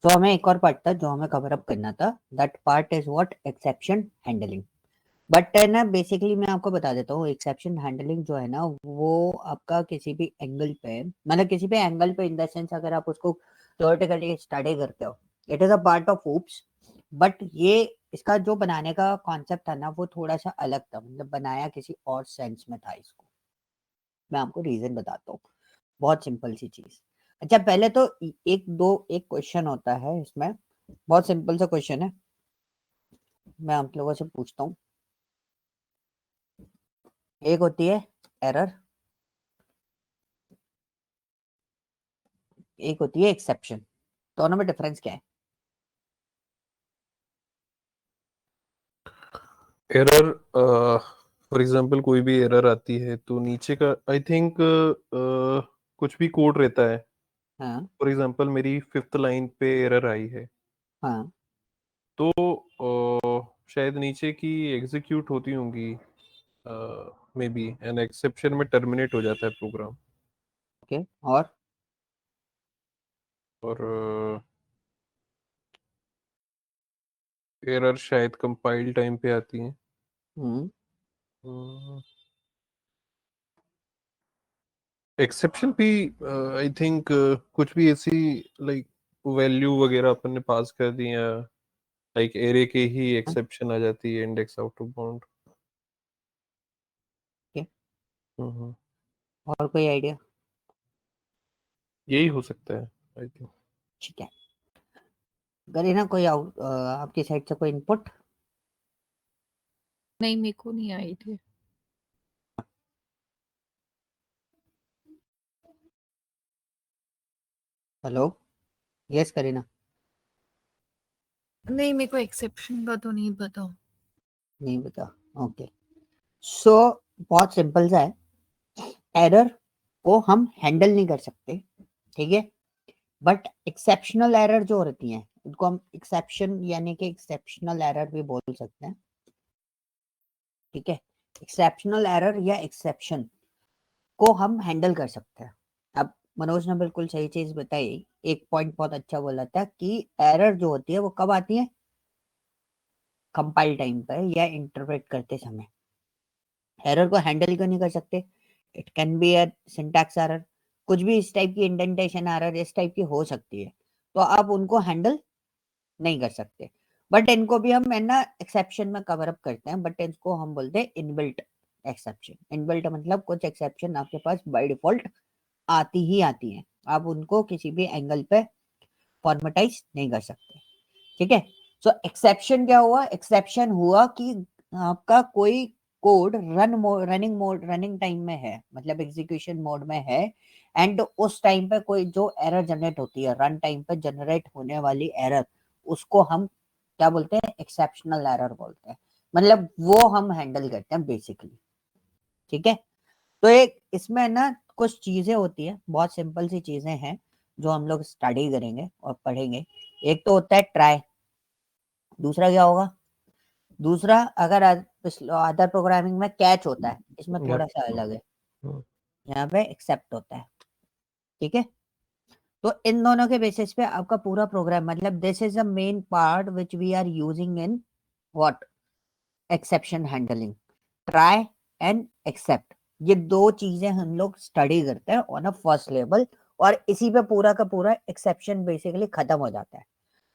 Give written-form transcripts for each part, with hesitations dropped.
तो हमें एक और पार्ट था जो हमें कवर अप करना था, that part is what, exception handling. But ना बेसिकली मैं आपको बता देता हूँ, एक्सेप्शन हैंडलिंग जो है ना वो आपका किसी भी एंगल पे, मतलब किसी भी एंगल पे इन द सेंस अगर आप उसको थ्योरेटिकली स्टडी करते हो, it is a part of oops। But ये इसका जो बनाने का कॉन्सेप्ट था ना वो थोड़ा सा अलग था, मतलब बनाया किसी और सेंस में था इसको। मैं आपको रीजन बताता हूँ, बहुत सिंपल सी चीज। अच्छा पहले तो एक क्वेश्चन होता है इसमें, बहुत सिंपल सा क्वेश्चन है, मैं आप लोगों से पूछता हूँ। एक होती है एरर, एक होती है एक्सेप्शन, दोनों में डिफरेंस क्या है? एरर, फॉर एग्जांपल कोई भी एरर आती है तो नीचे का आई थिंक कुछ भी कोड रहता है। हाँ फॉर एग्जांपल मेरी फिफ्थ लाइन पे एरर आई है, हाँ तो शायद नीचे की एग्जीक्यूट होती होंगी, मे बी एन एक्सेप्शन में टर्मिनेट हो जाता है प्रोग्राम। ओके। और और एरर शायद कंपाइल टाइम पे आती है। हम्म एक्सेप्शन भी आई थिंक कुछ भी ऐसी लाइक वैल्यू वगैरह अपन ने पास कर दी, या लाइक एरे के ही एक्सेप्शन आ जाती है, index out of bound. Okay, hmm, और कोई आइडिया? यही हो सकता है आई थिंक। ठीक है, करिए ना कोई आपकी साइड से कोई इनपुट? नहीं, मेरे को नहीं आई थी। Hello, yes Kareena? नहीं, मेरे को एक्सेप्शन का तो नहीं पता। नहीं बता। ओके, सो बहुत सिंपल सा है, एरर को हम हैंडल नहीं कर सकते, ठीक है। बट एक्सेप्शनल एरर जो रहती हैं उनको हम एक्सेप्शन यानी कि एक्सेप्शनल एरर भी बोल सकते हैं, ठीक है। एक्सेप्शनल एरर या एक्सेप्शन को हम हैंडल कर सकते हैं। अब मनोज ने बिल्कुल सही चीज बताई, एक पॉइंट बहुत अच्छा बोला था कि एरर जो होती है वो कब आती है, कंपाइल टाइम पर या इंटरप्रेट करते समय। एरर को हैंडल क्यों नहीं कर सकते? It can be a syntax error, कुछ भी इस टाइप की इंडेंटेशन एरर इस टाइप की हो सकती है, तो आप उनको हैंडल नहीं कर सकते। बट इनको भी हम है ना एक्सेप्शन में कवर अप करते हैं, बट इसको हम बोलते हैं इनबिल्ट एक्सेप्शन। इनबिल्ट मतलब कुछ एक्सेप्शन आपके पास बाय डिफॉल्ट आती ही आती हैं, आप उनको किसी भी एंगल पे फॉर्मेटाइज नहीं कर सकते, ठीक है। सो एक्सेप्शन क्या हुआ? एक्सेप्शन हुआ कि आपका कोई कोड रनिंग टाइम में है, मतलब एग्जीक्यूशन मोड में है, एंड उस टाइम पे कोई जो एरर जनरेट होती है, रन टाइम पे जनरेट होने वाली एरर, उसको हम क्या बोलते हैं? एक्सेप्शनल एरर बोलते हैं। मतलब वो हम हैंडल करते हैं बेसिकली, ठीक है। तो एक इसमें ना कुछ चीजें होती है, बहुत सिंपल सी चीजें हैं जो हम लोग स्टडी करेंगे और पढ़ेंगे। एक तो होता है ट्राई, दूसरा क्या होगा? दूसरा अगर अदर प्रोग्रामिंग में कैच होता है, इसमें या थोड़ा सा अलग है, यहाँ पे एक्सेप्ट होता है, ठीक है। तो इन दोनों के बेसिस पे आपका पूरा प्रोग्राम, मतलब this is the main part which we are using in what, exception handling, try and except. ये दो चीजें हम लोग स्टडी करते हैं ऑन अ फर्स्ट लेवल, और इसी पे पूरा का पूरा एक्सेप्शन बेसिकली खत्म हो जाता है।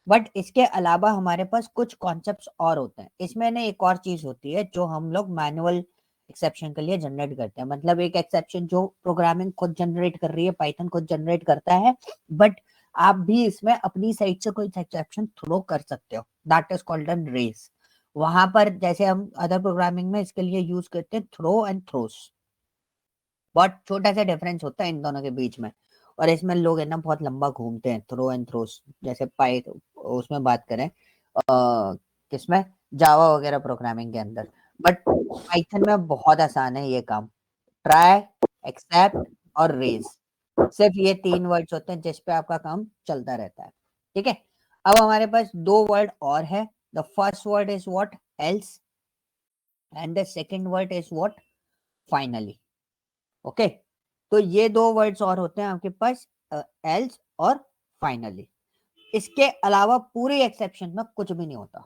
बट इसके अलावा हमारे पास कुछ कॉन्सेप्ट्स और होते हैं इसमें ना, एक और चीज होती है जो हम लोग मैनुअल एक्सेप्शन के लिए जनरेट करते हैं, मतलब एक एक्सेप्शन जो प्रोग्रामिंग खुद जनरेट कर रही है, पाइथन खुद जनरेट करता है, बट आप भी इसमें अपनी साइड से कोई एक्सेप्शन थ्रो कर सकते हो, that is called an raise. वहां पर जैसे हम अदर प्रोग्रामिंग में इसके लिए यूज करते हैं थ्रो एंड थ्रोस, बहुत छोटा सा डिफरेंस होता है इन दोनों के बीच में। और इसमें लोग है ना बहुत लंबा घूमते हैं, थ्रो एंड थ्रोस, जैसे पाई उसमें बात करें किसमें, जावा वगैरह प्रोग्रामिंग के अंदर। बट पाइथन में बहुत आसान है ये काम, ट्राई, एक्सेप्ट और रेज, सिर्फ ये तीन वर्ड्स होते हैं जिस पे आपका काम चलता रहता है, ठीक है। अब हमारे पास दो वर्ड और है, the first word is what, else, and the second word is what, finally. Okay, तो ये दो वर्ड्स और होते हैं आपके पास, एल्स और फाइनली। इसके अलावा पूरे एक्सेप्शन में कुछ भी नहीं होता,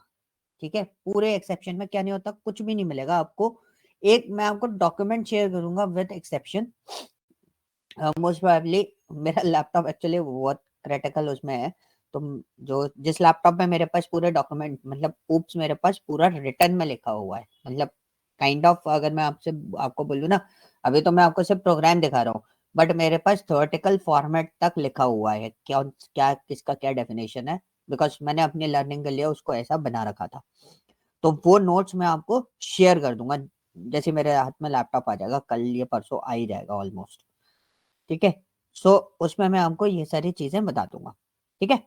ठीक है। पूरे एक्सेप्शन में क्या नहीं होता, कुछ भी नहीं मिलेगा आपको। एक मैं आपको डॉक्यूमेंट शेयर करूंगा विद एक्सेप्शन। मोस्ट प्रोबेबली मेरा लैपटॉप एक्चुअली बहुत क्रिटिकल उसमें है, तो जो जिस लैपटॉप में मेरे पास पूरे डॉक्यूमेंट मतलब ऊप्स मेरे पास पूरा रिटर्न में लिखा हुआ है, मतलब काइंड ऑफ अगर मैं आपको बोलूँ ना, अभी तो मैं आपको सिर्फ प्रोग्राम दिखा रहा हूँ, बट मेरे पास थ्योरेटिकल फॉर्मेट तक लिखा हुआ है क्या क्या किसका क्या डेफिनेशन है, बिकॉज मैंने अपनी लर्निंग के लिए उसको ऐसा बना रखा था। तो वो नोट्स मैं आपको शेयर कर दूंगा जैसे मेरे हाथ में लैपटॉप आ जाएगा, कल ये परसों आ ही जाएगा ऑलमोस्ट, ठीक है। सो उसमें मैं आपको ये सारी चीजें बता दूंगा, ठीक है।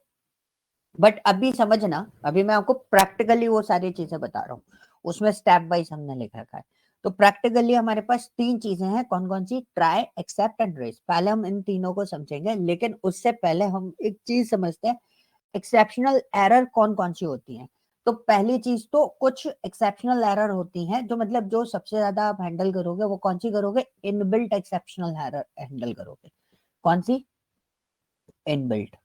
बट अभी समझना, अभी मैं आपको प्रैक्टिकली वो सारी चीजें बता रहा हूँ, उसमें स्टेप वाइज हमने लिखा रखा है। तो प्रैक्टिकली हमारे पास 3 चीजें हैं, कौन कौन सी, ट्राई, एक्सेप्ट एंड रेस। पहले हम इन तीनों को समझेंगे, लेकिन उससे पहले हम एक चीज समझते हैं, एक्सेप्शनल एरर कौन कौन सी होती हैं। तो पहली चीज तो कुछ एक्सेप्शनल एरर होती हैं जो मतलब जो सबसे ज्यादा आप हैंडल करोगे, वो कौन सी करोगे, इनबिल्ट एक्सेप्शनल एरर हैंडल करोगे। कौन सी, इनबिल्ट।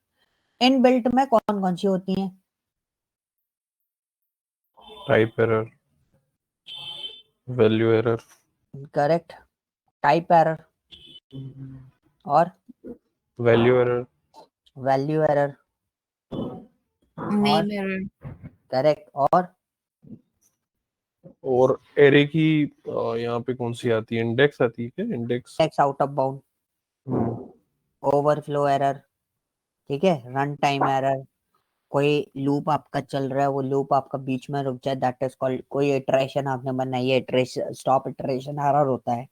इनबिल्ट में कौन कौन सी होती हैं, type error, value error, correct, type error और वैल्यू एरर, वैल्यू एरर और नेम एरर। करेक्ट और एरे की यहाँ पे कौन सी आती है, इंडेक्स आती है क्या, index. Text out of bound, overflow error, ठीक है, रन टाइम एरर, कोई लूप आपका चल रहा है वो लूप आपका बीच में रुक जाए, दैट इज कॉल्ड, कोई इटरेशन आपने बनाई है, इटरेशन स्टॉप इटरेशन एरर होता है,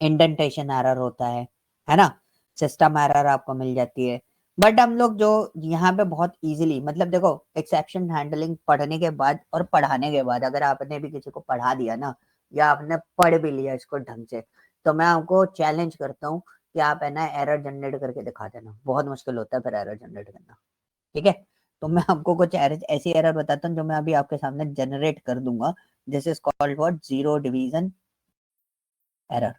इंडेंटेशन एरर होता है ना, सिस्टम एरर आपको मिल जाती है। बट हम लोग जो यहाँ पे बहुत इजीली, मतलब देखो एक्सेप्शन हैंडलिंग पढ़ने के बाद और पढ़ाने के बाद, अगर आपने भी किसी को पढ़ा दिया ना, या आपने पढ़ भी लिया इसको ढंग से, तो मैं आपको चैलेंज करता हूँ कि आप है ना एरर जनरेट करके दिखा देना। बहुत मुश्किल होता है फिर एरर जनरेट करना, ठीक है। तो मैं आपको कुछ एरर, ऐसी एरर बताता हूँ जो मैं अभी आपके सामने जनरेट कर दूंगा। This is called what, zero division error,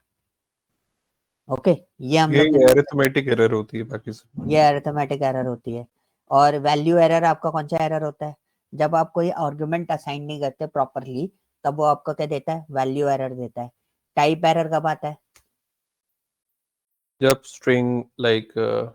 okay. ये हम ये लोग जनरेट, अरिथमेटिक एरर होती है बाकी सब। ये अरिथमेटिक एरर होती है। और वैल्यू एरर आपका कौन सा एरर होता है, जब आप कोई आर्गुमेंट असाइन नहीं करते प्रॉपरली, तब वो आपको क्या देता है, वैल्यू एरर देता है। टाइप एरर कब आता है, जब स्ट्रिंग लाइक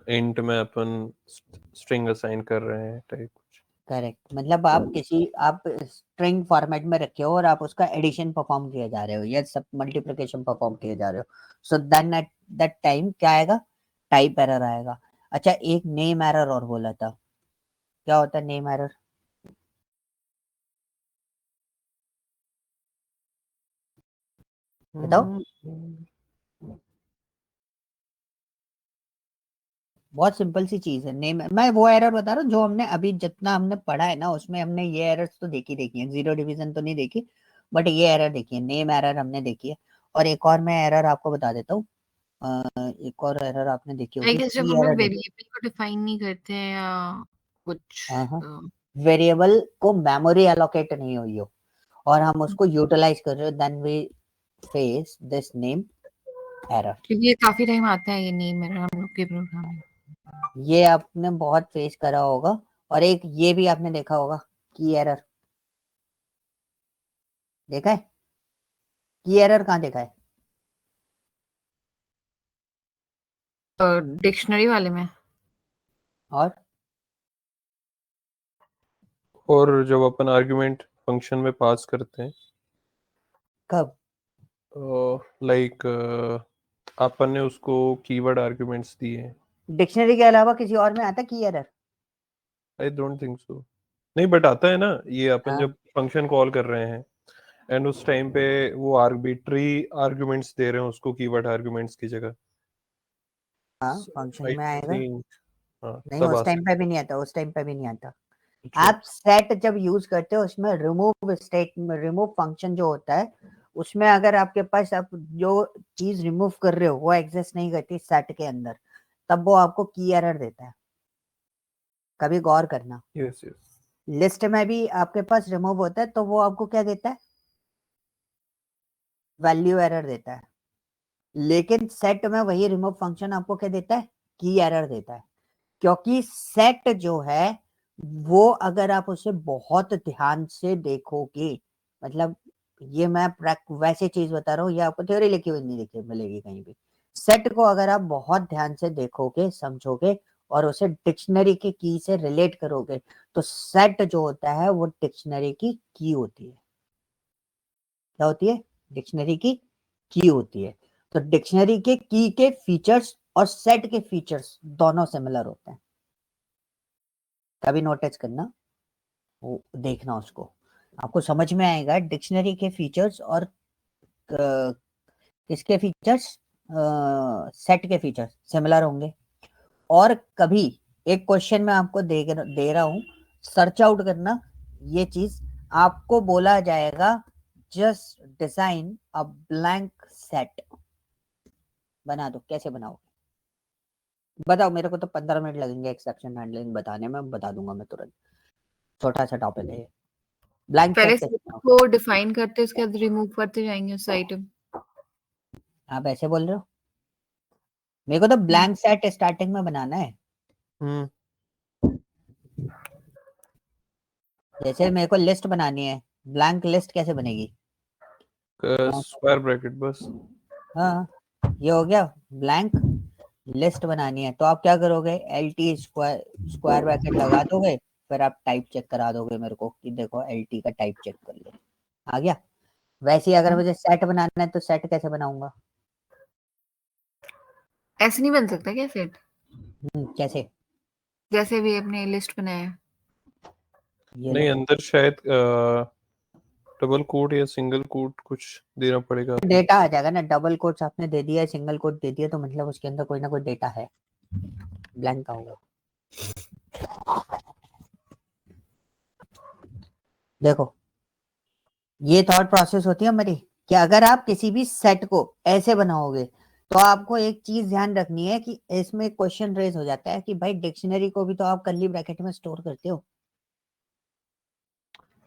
इंट में अपन स्ट्रिंग असाइन कर रहे हैं टाइप कुछ। करेक्ट, मतलब आप किसी आप स्ट्रिंग फॉर्मेट में रखे हो और आप उसका एडिशन परफॉर्म किए जा रहे हो या सब मल्टीप्लिकेशन परफॉर्म किए जा रहे हो, so then at that time क्या आएगा, टाइप एरर आएगा। अच्छा, एक नेम एरर और बोला था, क्या होता है नेम एरर, बताओ। बहुत सिंपल सी चीज है नेम, मैं वो एरर बता रहा हूँ जो हमने अभी जितना हमने पढ़ा है ना, उसमें हमने ये एरर्स तो देखी है, जीरो डिवीजन तो नहीं देखी, बट ये एरर देखी है, नेम एरर हमने देखी है। और एक और मैं एरर आपको बता देता हूँ, एक और एरर आपने देखी आई होगी, गेस जब की हम लोग एरर। वेरिएबल को डिफाइन नहीं करते हैं या कुछ। हाँ हाँ, वेरिएबल को मेमोरी एलोकेट नहीं हुई हो और हम उसको यूटिलाइज कर रहे हो, then we face this name error. क्योंकि ये काफी टाइम आता है ये नेम एरर हम लोग के प्रोग्राम में। ये आपने बहुत फेस करा होगा। और एक ये भी आपने देखा होगा, की एरर, देखा है, की एरर कहाँ देखा है, डिक्शनरी वाले में। और और जब अपन आर्गुमेंट फंक्शन में पास करते हैं, कब, लाइक अपन ने उसको कीवर्ड आर्गुमेंट्स दिए हैं। डिक्शनरी के अलावा किसी और में आता की error, I don't think so. नहीं बट आता है ना, ये अपन हाँ जब फंक्शन कॉल कर रहे हैं एंड उस टाइम पे वो आर्बिट्री आर्गुमेंट्स दे रहे हैं उसको कीवर्ड आर्गुमेंट्स की जगह। हाँ फंक्शन आई में आएगा। थिंक हाँ नहीं, तब उस आ टाइम पे सकता भी है। नहीं आता, उस टाइम पे भी नहीं आता। अच्छा, आप सेट जब यूज करते हो उसमें रिमूव स्टेट, रिमूव फंक्शन जो होता है, उसमें अगर आपके पास आप जो चीज रिमूव कर रहे हो वो एग्जिस्ट नहीं करती सेट के अंदर, तब वो आपको की एरर देता है। कभी गौर करना, यस यस। लिस्ट में भी आपके पास रिमूव होता है तो वो आपको क्या देता है, वैल्यू एरर देता है। लेकिन सेट में वही रिमूव फंक्शन आपको क्या देता है, की एरर देता है। क्योंकि सेट जो है वो अगर आप उसे बहुत ध्यान से देखोगे, मतलब ये मैं वैसे चीज बता रहा हूँ, ये आपको थ्योरी लिखी हुई नहीं दिखी मिलेगी कहीं भी। सेट को अगर आप बहुत ध्यान से देखोगे, समझोगे और उसे डिक्शनरी की की से रिलेट करोगे, तो सेट जो होता है वो डिक्शनरी की की होती है। क्या होती है? डिक्शनरी की की होती है। तो डिक्शनरी के की के फीचर्स और सेट के फीचर्स दोनों सिमिलर होते हैं। कभी नोटिस करना, वो देखना उसको, आपको समझ में आएगा डिक्शनरी के फीचर्स और किसके फीचर्स, सेट के फीचर्स सिमिलर होंगे। और कभी एक क्वेश्चन में आपको दे रहा हूं, सर्च आउट करना ये चीज। आपको बोला जाएगा just design a blank set, बना दो। कैसे बनाओगे बताओ मेरे को? तो 15 मिनट लगेंगे एक्सेप्शन हैंडलिंग बताने में, बता दूंगा मैं तुरंत। छोटा सा टॉपिक है ये। ब्लैंक पहले सेट कैसे सेट बनाओगे? को डिफाइन करते उसके बाद रिमूव करते जाएंगे उस आइटम। आप ऐसे बोल रहे हो? मेरे को तो ब्लैंक सेट स्टार्टिंग में बनाना है। हम्म जैसे मेरे को लिस्ट बनानी है, ब्लैंक लिस्ट कैसे बनेगी? स्क्वायर ब्रैकेट बस। हाँ, ये हो गया। ब्लैंक लिस्ट बनानी है तो आप क्या करोगे? LT स्क्वायर स्क्वायर ब्रैकेट लगा दोगे, फिर आप टाइप चेक करा दोगे मेरे को कि देखो LT का टाइप चेक कर लो, आ गया। वैसे ही अगर मुझे सेट बनाना है तो सेट कैसे बनाऊंगा? ऐसे नहीं बन सकता क्या सेट? कैसे? जैसे भी अपने लिस्ट बनाया। ये नहीं, लो, अंदर शायद डबल कोट या सिंगल कोट कुछ देना पड़ेगा आपको। डेटा आ जाएगा ना। डबल कोट्स आपने दे दिया, सिंगल कोट दे दिया, तो मतलब उसके अंदर कोई ना कोई डेटा है। ब्लैंक का होगा। देखो, ये थॉट प्रोसेस होती है हमारी कि अगर आप किसी भी सेट को ऐसे बनाओगे तो आपको एक चीज ध्यान रखनी है कि इसमें क्वेश्चन रेज हो जाता है कि भाई डिक्शनरी को भी तो आप कर्ली ब्रैकेट में स्टोर करते हो।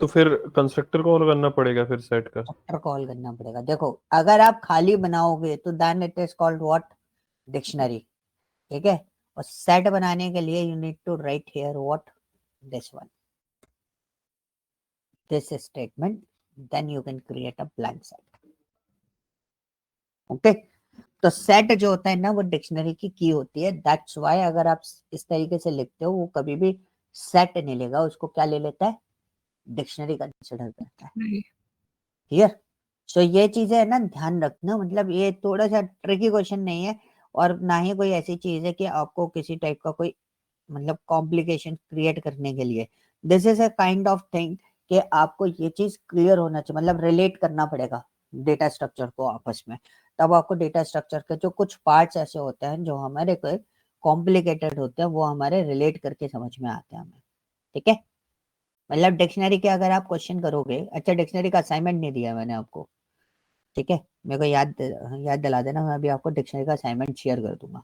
तो फिर कंस्ट्रक्टर कॉल करना पड़ेगा फिर सेट का। कंस्ट्रक्टर कॉल करना पड़ेगा। देखो, अगर आप खाली बनाओगे तो then it is called what? Dictionary. ठीक है। और सेट बनाने के लिए you need to write here what? This one, this statement, then you can create a blank set. Okay. तो सेट जो होता है ना वो डिक्शनरी की की होती है। दैट्स व्हाई अगर आप इस तरीके से लिखते हो वो कभी भी सेट नहीं लेगा, उसको क्या ले लेता है? डिक्शनरी कंसिडर करता है। क्लियर? सो ये चीजें है ना, ध्यान रखना। मतलब ये थोड़ा सा ट्रिकी क्वेश्चन नहीं है, और ना ही कोई ऐसी चीज है कि आपको किसी टाइप का कोई मतलब कॉम्प्लिकेशन क्रिएट करने के लिए। This is a kind of thing कि आपको ये चीज क्लियर होना चाहिए, मतलब रिलेट करना पड़ेगा डेटा स्ट्रक्चर को आपस में। तब आपको डेटा स्ट्रक्चर के जो कुछ पार्ट्स ऐसे होते हैं जो हमारे को कॉम्प्लिकेटेड होते हैं, वो हमारे रिलेट करके समझ में आते हैं हमें। ठीक है। मतलब डिक्शनरी के अगर आप क्वेश्चन करोगे, अच्छा डिक्शनरी का असाइनमेंट नहीं दिया मैंने आपको, ठीक है, मेरे को याद दिला देना, मैं अभी आपको डिक्शनरी का असाइनमेंट शेयर कर दूंगा।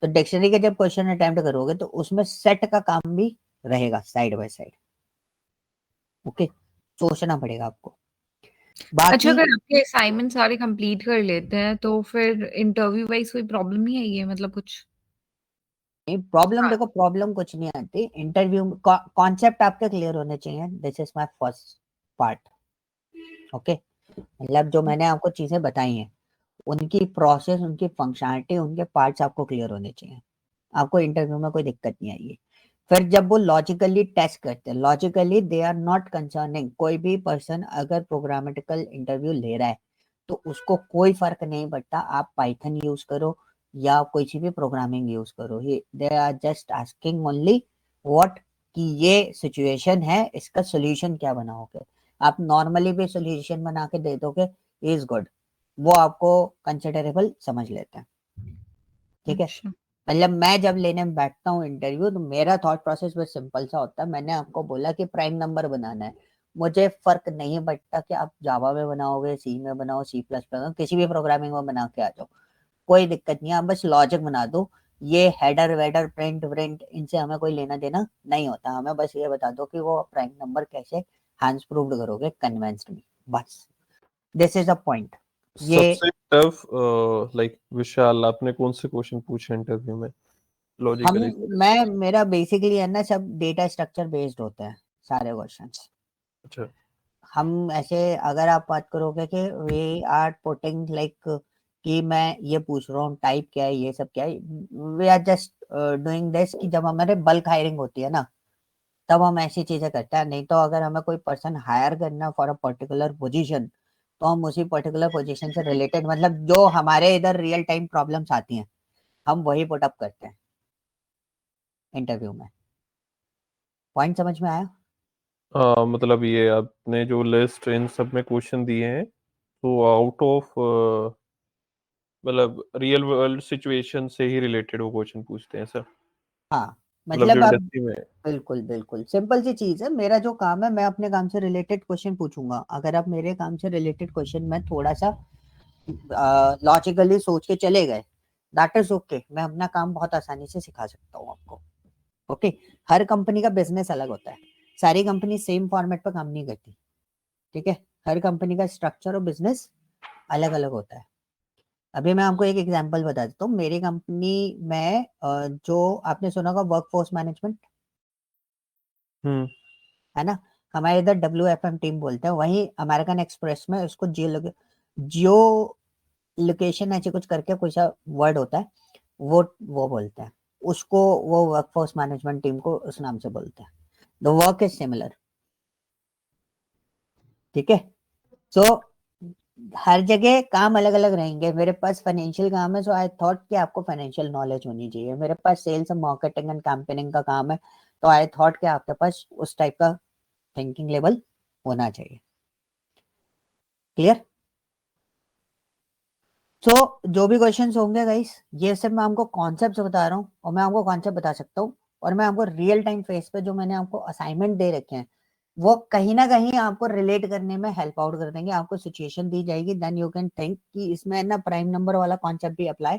तो डिक्शनरी के जब क्वेश्चन अटेम्प्ट करोगे तो उसमें सेट का काम भी रहेगा साइड बाय साइड। ओके, सोचना पड़ेगा आपको। अच्छा, बाकी अगर आपके असाइनमेंट सारे कंप्लीट कर लेते हैं तो फिर इंटरव्यू वाइज कोई प्रॉब्लम नहीं आएगी है, मतलब कुछ? प्रॉब्लम, हाँ। देखो प्रॉब्लम कुछ नहीं आती इंटरव्यू में। कॉन्सेप्ट आपके क्लियर होने चाहिए। This is my first part. Okay, मतलब जो मैंने आपको चीजें बताई हैं उनकी प्रोसेस, उनकी फंक्शनलिटी, उनके पार्ट्स आपको क्लियर होने चाहिए। आपको इंटरव्यू में कोई दिक्कत नहीं आएगी। फिर जब वो लॉजिकली टेस्ट करते हैं, logically they are not concerning. कोई भी पर्सन अगर प्रोग्रामेटिकल इंटरव्यू ले रहा है तो उसको कोई फर्क नहीं पड़ता आप पाइथन यूज करो या कोई सी भी प्रोग्रामिंग यूज करो। They are just asking only what, कि ये सिचुएशन है, इसका सोल्यूशन क्या बनाओगे। आप नॉर्मली भी सोल्यूशन बना के दे दोगे, इज गुड, वो आपको कंसिडरेबल समझ लेते हैं। ठीक है। अच्छा। मतलब मैं जब लेने में बैठता हूँ इंटरव्यू तो मेरा थॉट प्रोसेस बहुत सिंपल सा होता है। मैंने आपको बोला कि प्राइम नंबर बनाना है, मुझे फर्क नहीं पड़ता कि आप जावा में बनाओगे, सी में बनाओ, C++ किसी भी प्रोग्रामिंग में बना के आ जाओ, कोई दिक्कत नहीं है। आप बस लॉजिक बना दो। ये हेडर वेडर प्रिंट व्रिंट इनसे हमें कोई लेना देना नहीं होता। हमें बस ये बता दो कि वो प्राइम नंबर कैसे हैंड्स प्रूव्ड करोगे कन्वेंस्ड में, बस। This is a point. ये सबसे टफ लाइक विशाल, आपने कौन से क्वेश्चन पूछे इंटरव्यू में? लॉजिकली मैं मेरा बेसिकली है ना सब डेटा स्ट्रक्चर बेस्ड होते हैं सारे क्वेश्चंस। अच्छा हम ऐसे अगर आप बात करोगे कि वी आर पुटिंग लाइक कि मैं ये पूछ रहा हूँ टाइप क्या है, ये सब क्या है, we are just doing this कि जब हमारे बल्क हायरिंग होती है ना तब हम ऐसी चीजें करते हैं। नहीं तो अगर हमें कोई पर्सन हायर करना फॉर अ पर्टिकुलर पोजीशन तो हम उसी पर्टिकुलर पोजीशन से रिलेटेड मतलब जो हमारे इधर रियल टाइम प्रॉब्लम्स आती हैं हम वही पुट अप करते हैं इंटरव्यू में। पॉइंट समझ में आया? मतलब ये आपने जो लिस्ट इन सब में क्वेश्चन दिए हैं तो आउट ऑफ मतलब रियल वर्ल्ड सिचुएशन से ही रिलेटेड वो क्वेश्चन पूछते हैं सर, हाँ मतलब जो मतलब आप इंडस्ट्री में। बिल्कुल बिल्कुल सिंपल सी चीज है। मेरा जो काम है मैं अपने काम से रिलेटेड क्वेश्चन पूछूंगा। अगर आप मेरे काम से रिलेटेड क्वेश्चन में थोड़ा सा लॉजिकली सोच के चले गए दैट इज ओके, मैं अपना काम बहुत आसानी से सिखा सकता हूँ आपको। ओके हर कंपनी का बिजनेस अलग होता है, सारी कंपनी सेम फॉर्मेट पर काम नहीं करती। ठीक है, हर कंपनी का स्ट्रक्चर और बिजनेस अलग अलग होता है। अभी मैं आपको एक एग्जांपल बता देता हूँ। मेरी कंपनी में जो आपने सुना होगा वर्कफोर्स मैनेजमेंट हम्म है ना, हमारे इधर WFM टीम बोलते हैं, वहीं अमेरिकन एक्सप्रेस में उसको जियो लोकेशन ऐसे कुछ करके कुछ वर्ड होता है, वो बोलते हैं उसको, वो वर्कफोर्स मैनेजमेंट टीम को उस नाम से बोलते हैं। The work is similar. ठीक है, सो हर जगह काम अलग अलग रहेंगे। मेरे पास फाइनेंशियल काम है सो आई थॉट कि आपको फाइनेंशियल नॉलेज होनी चाहिए। मेरे पास sales and marketing and campaigning का काम है तो आई थॉट कि आपके पास उस टाइप का थिंकिंग लेवल होना चाहिए। क्लियर? सो जो भी क्वेश्चंस होंगे गाइस ये सब मैं आपको कॉन्सेप्ट बता रहा हूँ और मैं आपको कॉन्सेप्ट बता सकता हूँ और मैं आपको रियल टाइम फेस पे जो मैंने आपको असाइनमेंट दे रखे हैं वो कहीं ना कहीं आपको रिलेट करने में हेल्प आउट कर देंगे। आपको सिचुएशन दी जाएगी देन यू कैन थिंक कि इसमें ना प्राइम नंबर वाला कॉन्सेप्ट भी अप्लाई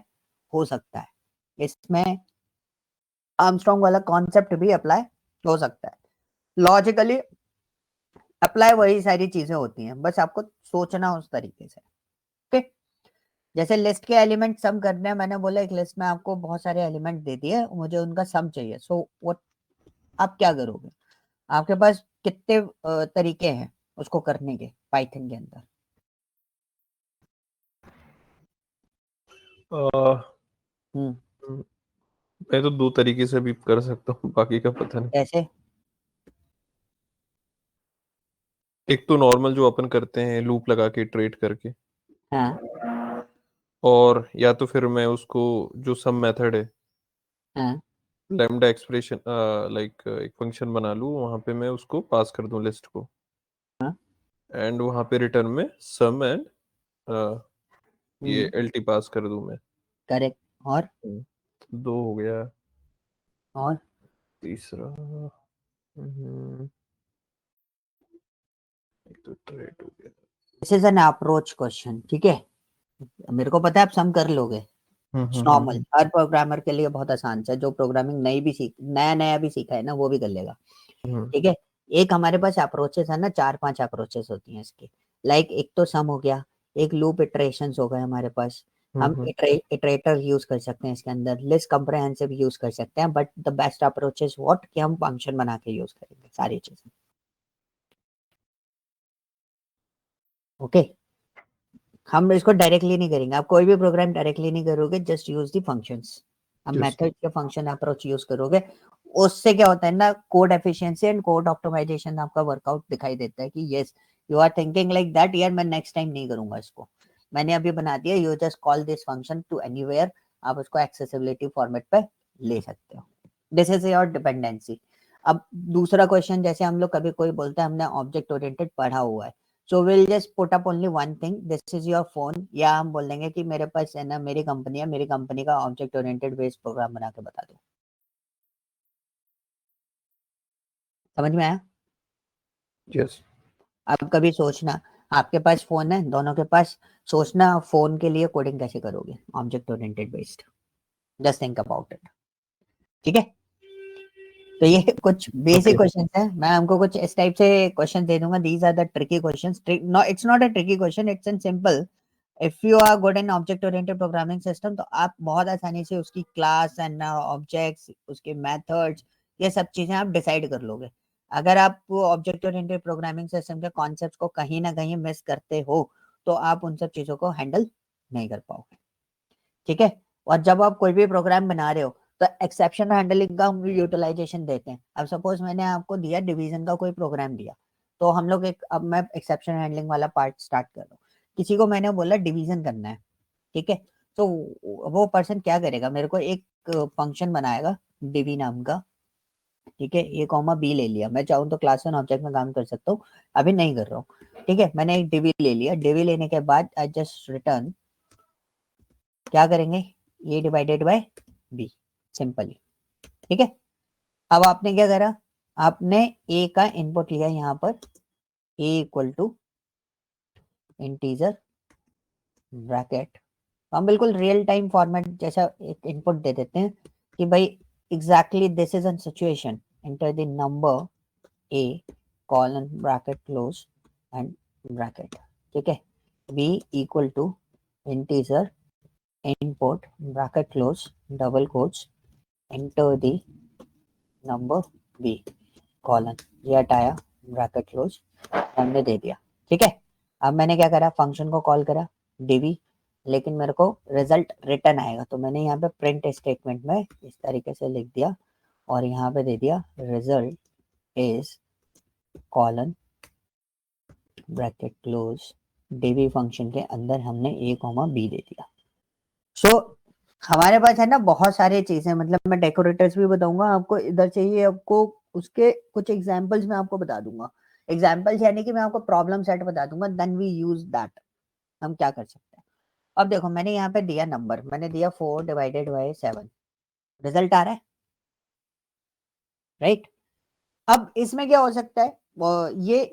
हो सकता है, इसमें आर्मस्ट्रॉन्ग वाला कॉन्सेप्ट भी अप्लाई हो सकता है। लॉजिकली अप्लाई वही सारी चीजें होती हैं, बस आपको सोचना उस तरीके से। ओके जैसे लिस्ट के एलिमेंट सम करने हैं, मैंने बोला एक लिस्ट में आपको बहुत सारे एलिमेंट दे दिए, मुझे उनका सम चाहिए। सो वो आप क्या करोगे? आपके पास कितने तरीके हैं उसको करने के पाइथन के अंदर? हम्म मैं तो दो तरीके से भी कर सकता हूँ, बाकी का पता नहीं। कैसे? एक तो नॉर्मल जो अपन करते हैं लूप लगा के ट्रेड करके, हाँ और या तो फिर मैं उसको जो सम मेथड है हाँ लैम्डा एक्सप्रेशन लाइक एक फंक्शन बना लूँ, वहां पे मैं उसको पास कर दूं लिस्ट को, हाँ एंड वहां पे रिटर्न में सम एंड ये एलटी पास कर दूं मैं। करेक्ट। और दो हो गया। और तीसरा एक तो ट्रेड हो गया। This is an approach question. ठीक है, मेरे को पता है आप सम कर लोगे, नॉर्मल हम्म। हर प्रोग्रामर के लिए बहुत आसान है। जो प्रोग्रामिंग नया नया भी सीखा है ना वो भी कर लेगा। हम्म, ठीक है, एक हमारे पास अप्रोचेस है ना, 4-5 अप्रोचेस होती हैं इसकी। लाइक एक तो सम हो गया, एक लूप इटरेशंस हो गए हमारे पास, हम हम्म। इटरेटर यूज कर सकते हैं इसके अंदर, लिस्ट कंप्रेहेंसिव यूज कर सकते हैं, but the best approach is what कि हम फंक्शन बना के यूज करेंगे सारी चीजें। ओके हम इसको डायरेक्टली नहीं करेंगे, आप कोई भी प्रोग्राम डायरेक्टली नहीं करोगे, जस्ट यूज द फंक्शंस। हम Yes. मेथड या फंक्शन अप्रोच यूज करोगे, उससे क्या होता है ना, code efficiency and code optimization आपका वर्कआउट दिखाई देता है कि yes you are thinking like that, यार मैं नेक्स्ट टाइम नहीं करूंगा इसको, मैंने अभी बना दिया, you just call this function to anywhere. आप उसको एक्सेसिबिलिटी फॉर्मेट पे ले सकते हो। This is your dependency. अब दूसरा क्वेश्चन, जैसे हम लोग कभी कोई बोलता है हमने ऑब्जेक्ट ओरिएंटेड पढ़ा हुआ है, so will just put up only one thing, this is your phone, या हम बोल देंगे कि मेरे पास है ना मेरी कंपनी है, मेरी कंपनी का ऑब्जेक्ट ओरिएंटेड बेस्ड प्रोग्राम बना के बता दो। समझ में आया? Yes. अब कभी सोचना, आपके पास फोन है, दोनों के पास, सोचना फोन के लिए कोडिंग कैसे करोगे object oriented based, just think about it. ठीक है, तो ये कुछ बेसिक Okay. क्वेश्चंस है, मैं हमको कुछ इस टाइप से क्वेश्चन दे दूंगा, these are the tricky questions. No it's not a tricky question, it's an simple if you are good in object oriented programming system तो आप बहुत आसानी से उसकी क्लास एंड ऑब्जेक्ट्स, उसके मेथड्स, ये सब चीजें आप डिसाइड कर लोगे। अगर आप ऑब्जेक्ट ओरिएंटेड प्रोग्रामिंग सिस्टम के कॉन्सेप्ट्स को कहीं ना कहीं मिस करते हो तो आप उन सब चीजों को हैंडल नहीं कर पाओगे, ठीक है। और जब आप कोई भी प्रोग्राम बना रहे हो तो एक्सेप्शन हैंडलिंग का हम यूटिलाइजेशन देते हैं। अब सपोज मैंने आपको दिया डिवीजन का कोई प्रोग्राम दिया, तो हम लोग अब मैं एक्सेप्शन हैंडलिंग वाला पार्ट स्टार्ट कर रहा हूँ। किसी को मैंने बोला डिवीजन करना है, ठीक है, तो वो पर्सन क्या करेगा, मेरे को एक फंक्शन बनाएगा डिवी नाम का, ठीक है, ए कॉमा बी ले लिया। मैं चाहूँ तो क्लास वन ऑब्जेक्ट में काम कर सकता हूँ, अभी नहीं कर रहा हूँ, ठीक है। मैंने एक डिवी ले लिया, डिवी लेने के बाद आई जस्ट रिटर्न, क्या करेंगे, ए डिवाइडेड बाय बी, सिंपली, ठीक है। अब आपने क्या करा, आपने ए का इनपुट लिया यहाँ पर, ए इक्वल टू इंटीजर ब्रैकेट, हम बिल्कुल रियल टाइम फॉर्मेट जैसा एक इनपुट दे देते हैं कि भाई exactly this is an situation, enter the number A colon bracket close and bracket, ठीक है, B equal to integer input bracket close double quotes enter the number b colon, ये हटाया ब्रैकेट क्लोज, हमने दे दिया, ठीक है। अब मैंने क्या करा, फंक्शन को कॉल करा डिवी, लेकिन मेरे को रिजल्ट रिटर्न आएगा, तो मैंने यहाँ पे प्रिंट स्टेटमेंट में इस तरीके से लिख दिया और यहाँ पे दे दिया result is colon bracket close, DV function के अंदर हमने a कॉमा b दे दिया। सो हमारे पास है ना बहुत सारी चीजें, मतलब मैं डेकोरेटर्स भी बताऊंगा आपको, इधर चाहिए आपको उसके कुछ एग्जांपल्स मैं आपको बता दूंगा। एग्जांपल्स यानी कि मैं आपको प्रॉब्लम सेट बता दूंगा, देन वी यूज दैट, हम क्या कर सकते हैं। अब देखो मैंने यहाँ पे दिया नंबर, मैंने दिया 4 डिवाइडेड बाय 7, रिजल्ट आ रहा है, राइट। अब इसमें क्या हो सकता है, ये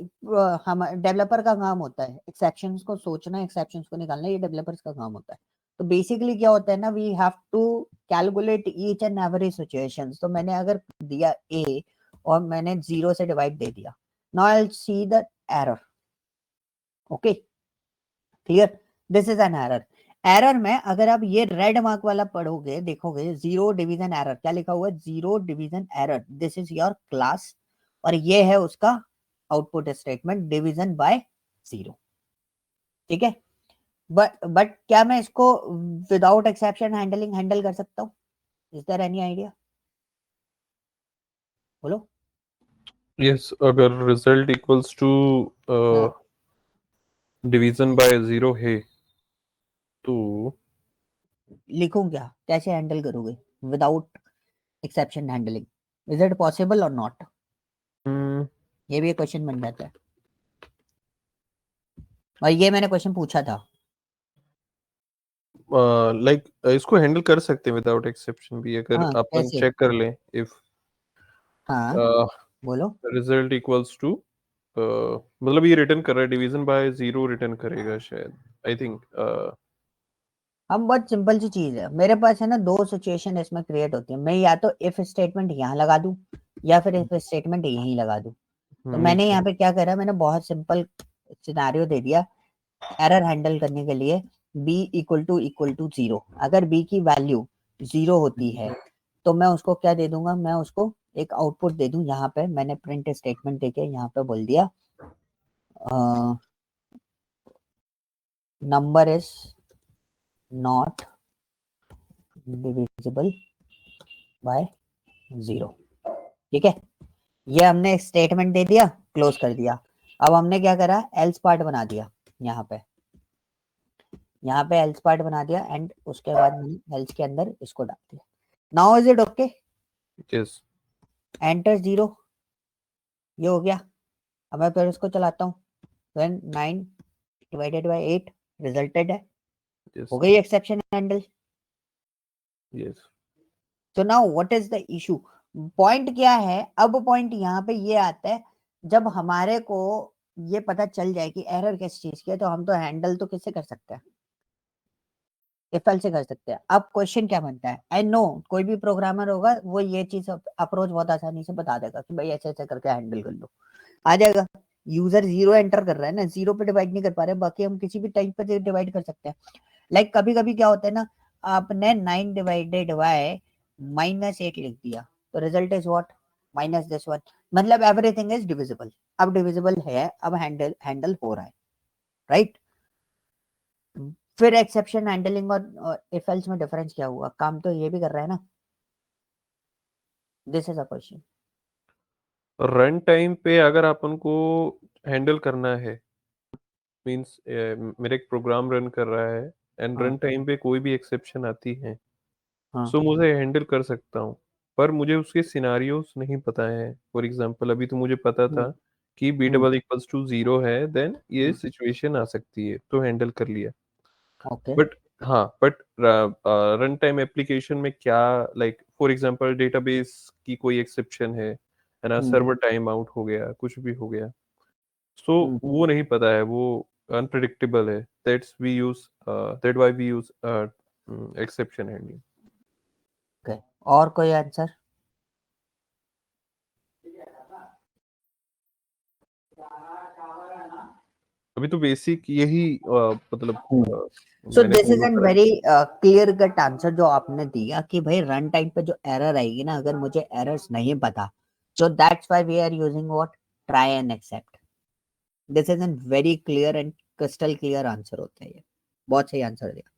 हम डेवलपर का काम होता है, एक्सेप्शंस को सोचना, एक्सेप्शंस को निकालना, ये डेवलपर्स का काम होता है। तो बेसिकली क्या होता है ना, we have to calculate each and every situations. तो मैंने अगर दिया ए और मैंने 0 से डिवाइड दे दिया, now I will see the error, okay, clear, this is an error. Error में अगर आप ये रेड मार्क वाला पढ़ोगे, देखोगे 0 डिवीजन एरर, क्या लिखा हुआ है, 0 division error, this is your class, और ये है उसका आउटपुट स्टेटमेंट डिवीजन बाय 0, ठीक है। बट क्या मैं इसको विदाउट एक्सेप्शन हैंडलिंग हैंडल कर सकता हूँ? इज देयर एनी आइडिया, बोलो। यस, अगर result equals to division by 0 है तो लिखूं क्या, कैसे हैंडल करोगे without exception handling, is it possible और नॉट, ये भी एक क्वेश्चन बन जाता है, और ये मैंने क्वेश्चन पूछा था। लाइक इसको हैंडल कर सकते हैं विदाउट एक्सेप्शन भी, अगर हाँ अपन कैसे, चेक कर लें इफ हाँ बोलो। रिजल्ट इक्वल्स टू, मतलब ये रिटर्न कर रहा है डिवीजन बाय 0 रिटर्न करेगा शायद, आई थिंक। हम बहुत सिंपल सी चीज है, मेरे पास है ना दो सिचुएशन इसमें क्रिएट होती है, मैं या तो इफ स्टेटमेंट यहाँ लगा दूं या फिर इफ स्टेटमेंट यहीं लगा दूं। तो मैंने यहाँ पे क्या करा, मैंने बहुत सिंपल सिनेरियो दे दिया एरर हैंडल करने के लिए, b इक्वल टू 0, अगर b की वैल्यू 0 होती है तो मैं उसको क्या दे दूंगा, मैं उसको एक आउटपुट दे दूं। यहाँ पे मैंने प्रिंट स्टेटमेंट देके यहाँ पे बोल दिया number is not divisible by 0, ठीक है। ये हमने स्टेटमेंट दे दिया, क्लोज कर दिया। अब हमने क्या करा, एल्स पार्ट बना दिया, यहाँ पे एल्स पार्ट बना दिया, एंड उसके बाद मैंने एल्स के अंदर इसको डाल दिया। Now is it okay, yes, enter 0, ये हो गया। अब मैं फिर इसको चलाता हूँ, 9 डिवाइडेड बाय 8 रिजल्टेड है, हो गई एक्सेप्शन हैंडल। यस, तो now what is the issue, point क्या है, अब पॉइंट यहाँ पे ये आता है, जब हमारे को ये पता चल जाए कि एरर किस चीज की है, तो हम तो हैंडल तो किससे कर सकते हैं, इफएल से कर सकते हैं। अब क्वेश्चन क्या बनता है, आई नो कोई भी प्रोग्रामर होगा वो ये चीज अप्रोच बहुत आसानी से बता देगा कि भाई ऐसे ऐसे करके हैंडल कर लो, आ जाएगा। यूजर 0 एंटर कर रहा है ना, 0 पे डिवाइड नहीं कर पा रहे, बाकी हम किसी भी टाइम पे डिवाइड कर सकते हैं। लाइक कभी कभी क्या होता है ना, आपने 9 डिवाइडेड बाय -8 लिख दिया, तो result is what, minus this one, मतलब एवरीथिंग इज डिविजिबल। अब डिविजिबल है, अब हैंडल हो रहा है, राइट। फिर एक्सेप्शन हैंडलिंग और इफ एल्स में डिफरेंस क्या हुआ, काम तो ये भी कर रहा है ना। This is a question. Run time पे अगर अपन को हैंडल करना है, मींस मेरा एक प्रोग्राम रन कर रहा है एंड हाँ रन टाइम पे कोई भी एक्सेप्शन आती है, हाँ सो मुझे हैंडल कर सकता हूँ, पर मुझे उसके सिनारियोस नहीं पता है। फॉर एग्जांपल अभी तो मुझे पता हम्म, था कि B hmm, double equals to 0 है, देन ये हम्म, सिचुएशन आ सकती है, तो हैंडल कर लिया। ओके। बट हाँ, बट रन टाइम एप्लीकेशन में क्या, लाइक फॉर एग्जांपल डेटाबेस की कोई एक्सेप्शन है ना, हम्म, सर्वर टाइम आउट हो गया, कुछ भी हो गया, सो हम्म, वो नहीं पता है, वो अनप्रेडिक्टेबल है, that why we use exception handling. Okay, और कोई आंसर? अभी तो बेसिक यही मतलब सो मैंने दिस इज फॉलो एन करा है। वेरी क्लियर कट आंसर जो आपने दिया कि भाई रन टाइम पे जो एरर आएगी ना, अगर मुझे एरर्स नहीं पता, so that's why we are using what, try and accept. This is N very clear and crystal clear answer होता है ये, बहुत सही आंसर दिया।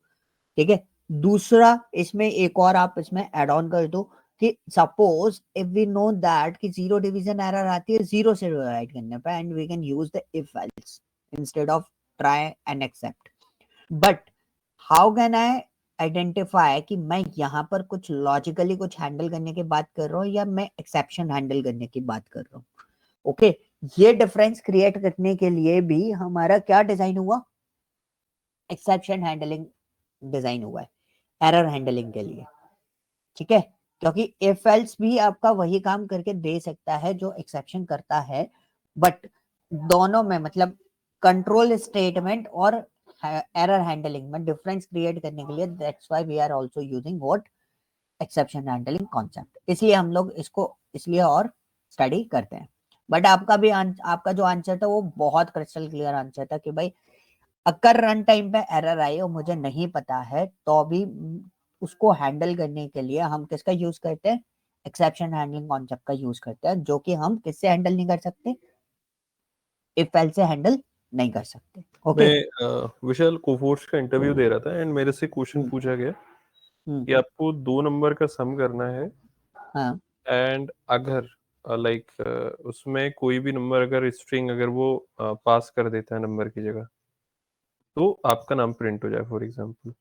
ठीक है, दूसरा इसमें एक और आप इसमें ऐड ऑन कर दो कि suppose if we know that कि जीरो डिवीजन एरर आती है जीरो से डिवाइड करने पे, and we can use the if else instead of try and except. But how can I identify कि मैं यहाँ पर कुछ लॉजिकली कुछ हैंडल करने की बात कर रहा हूँ या मैं एक्सेप्शन हैंडल करने की बात कर रहा हूँ? ओके, ये डिफरेंस क्रिएट करने के लिए भी हमारा क्या डिजाइन हुआ, एक्सेप्शन हैंडलिंग डिजाइन हुआ है एरर हैंडलिंग के लिए। ठीक है, क्योंकि इफ एल्स भी आपका वही काम करके दे सकता है जो एक्सेप्शन करता है, बट दोनों में मतलब कंट्रोल स्टेटमेंट और एरर हैंडलिंग में डिफरेंस क्रिएट करने के लिए, that's why we are also using what, exception handling concept. इसलिए हम लोग इसको इसलिए और स्टडी करते हैं। बट आपका भी आपका जो आंसर था वो बहुत क्रिस्टल क्लियर आंसर था कि भाई अगर रन टाइम पे एरर आई और मुझे नहीं पता है तो भी उसको हैंडल करने के लिए हम किसका यूज करते हैं, एक्सेप्शन हैंडलिंग कॉन्सेप्ट का यूज करते हैं, जो कि हम किससे हैंडल नहीं कर सकते, इफ एल्स से हैंडल नहीं कर सकते। ओके। मैं विशाल कोफोर्स का इंटरव्यू दे रहा था एंड मेरे से क्वेश्चन हम्म, पूछा गया हम्म, कि आपको 2 नंबर का सम करना है, हाँ, एंड अगर लाइक उसमें कोई भी नंबर अगर स्ट्रिंग अगर वो पास कर देता है नंबर की जगह, तो आपका नाम प्रिंट हो जाए फॉर एग्जांपल।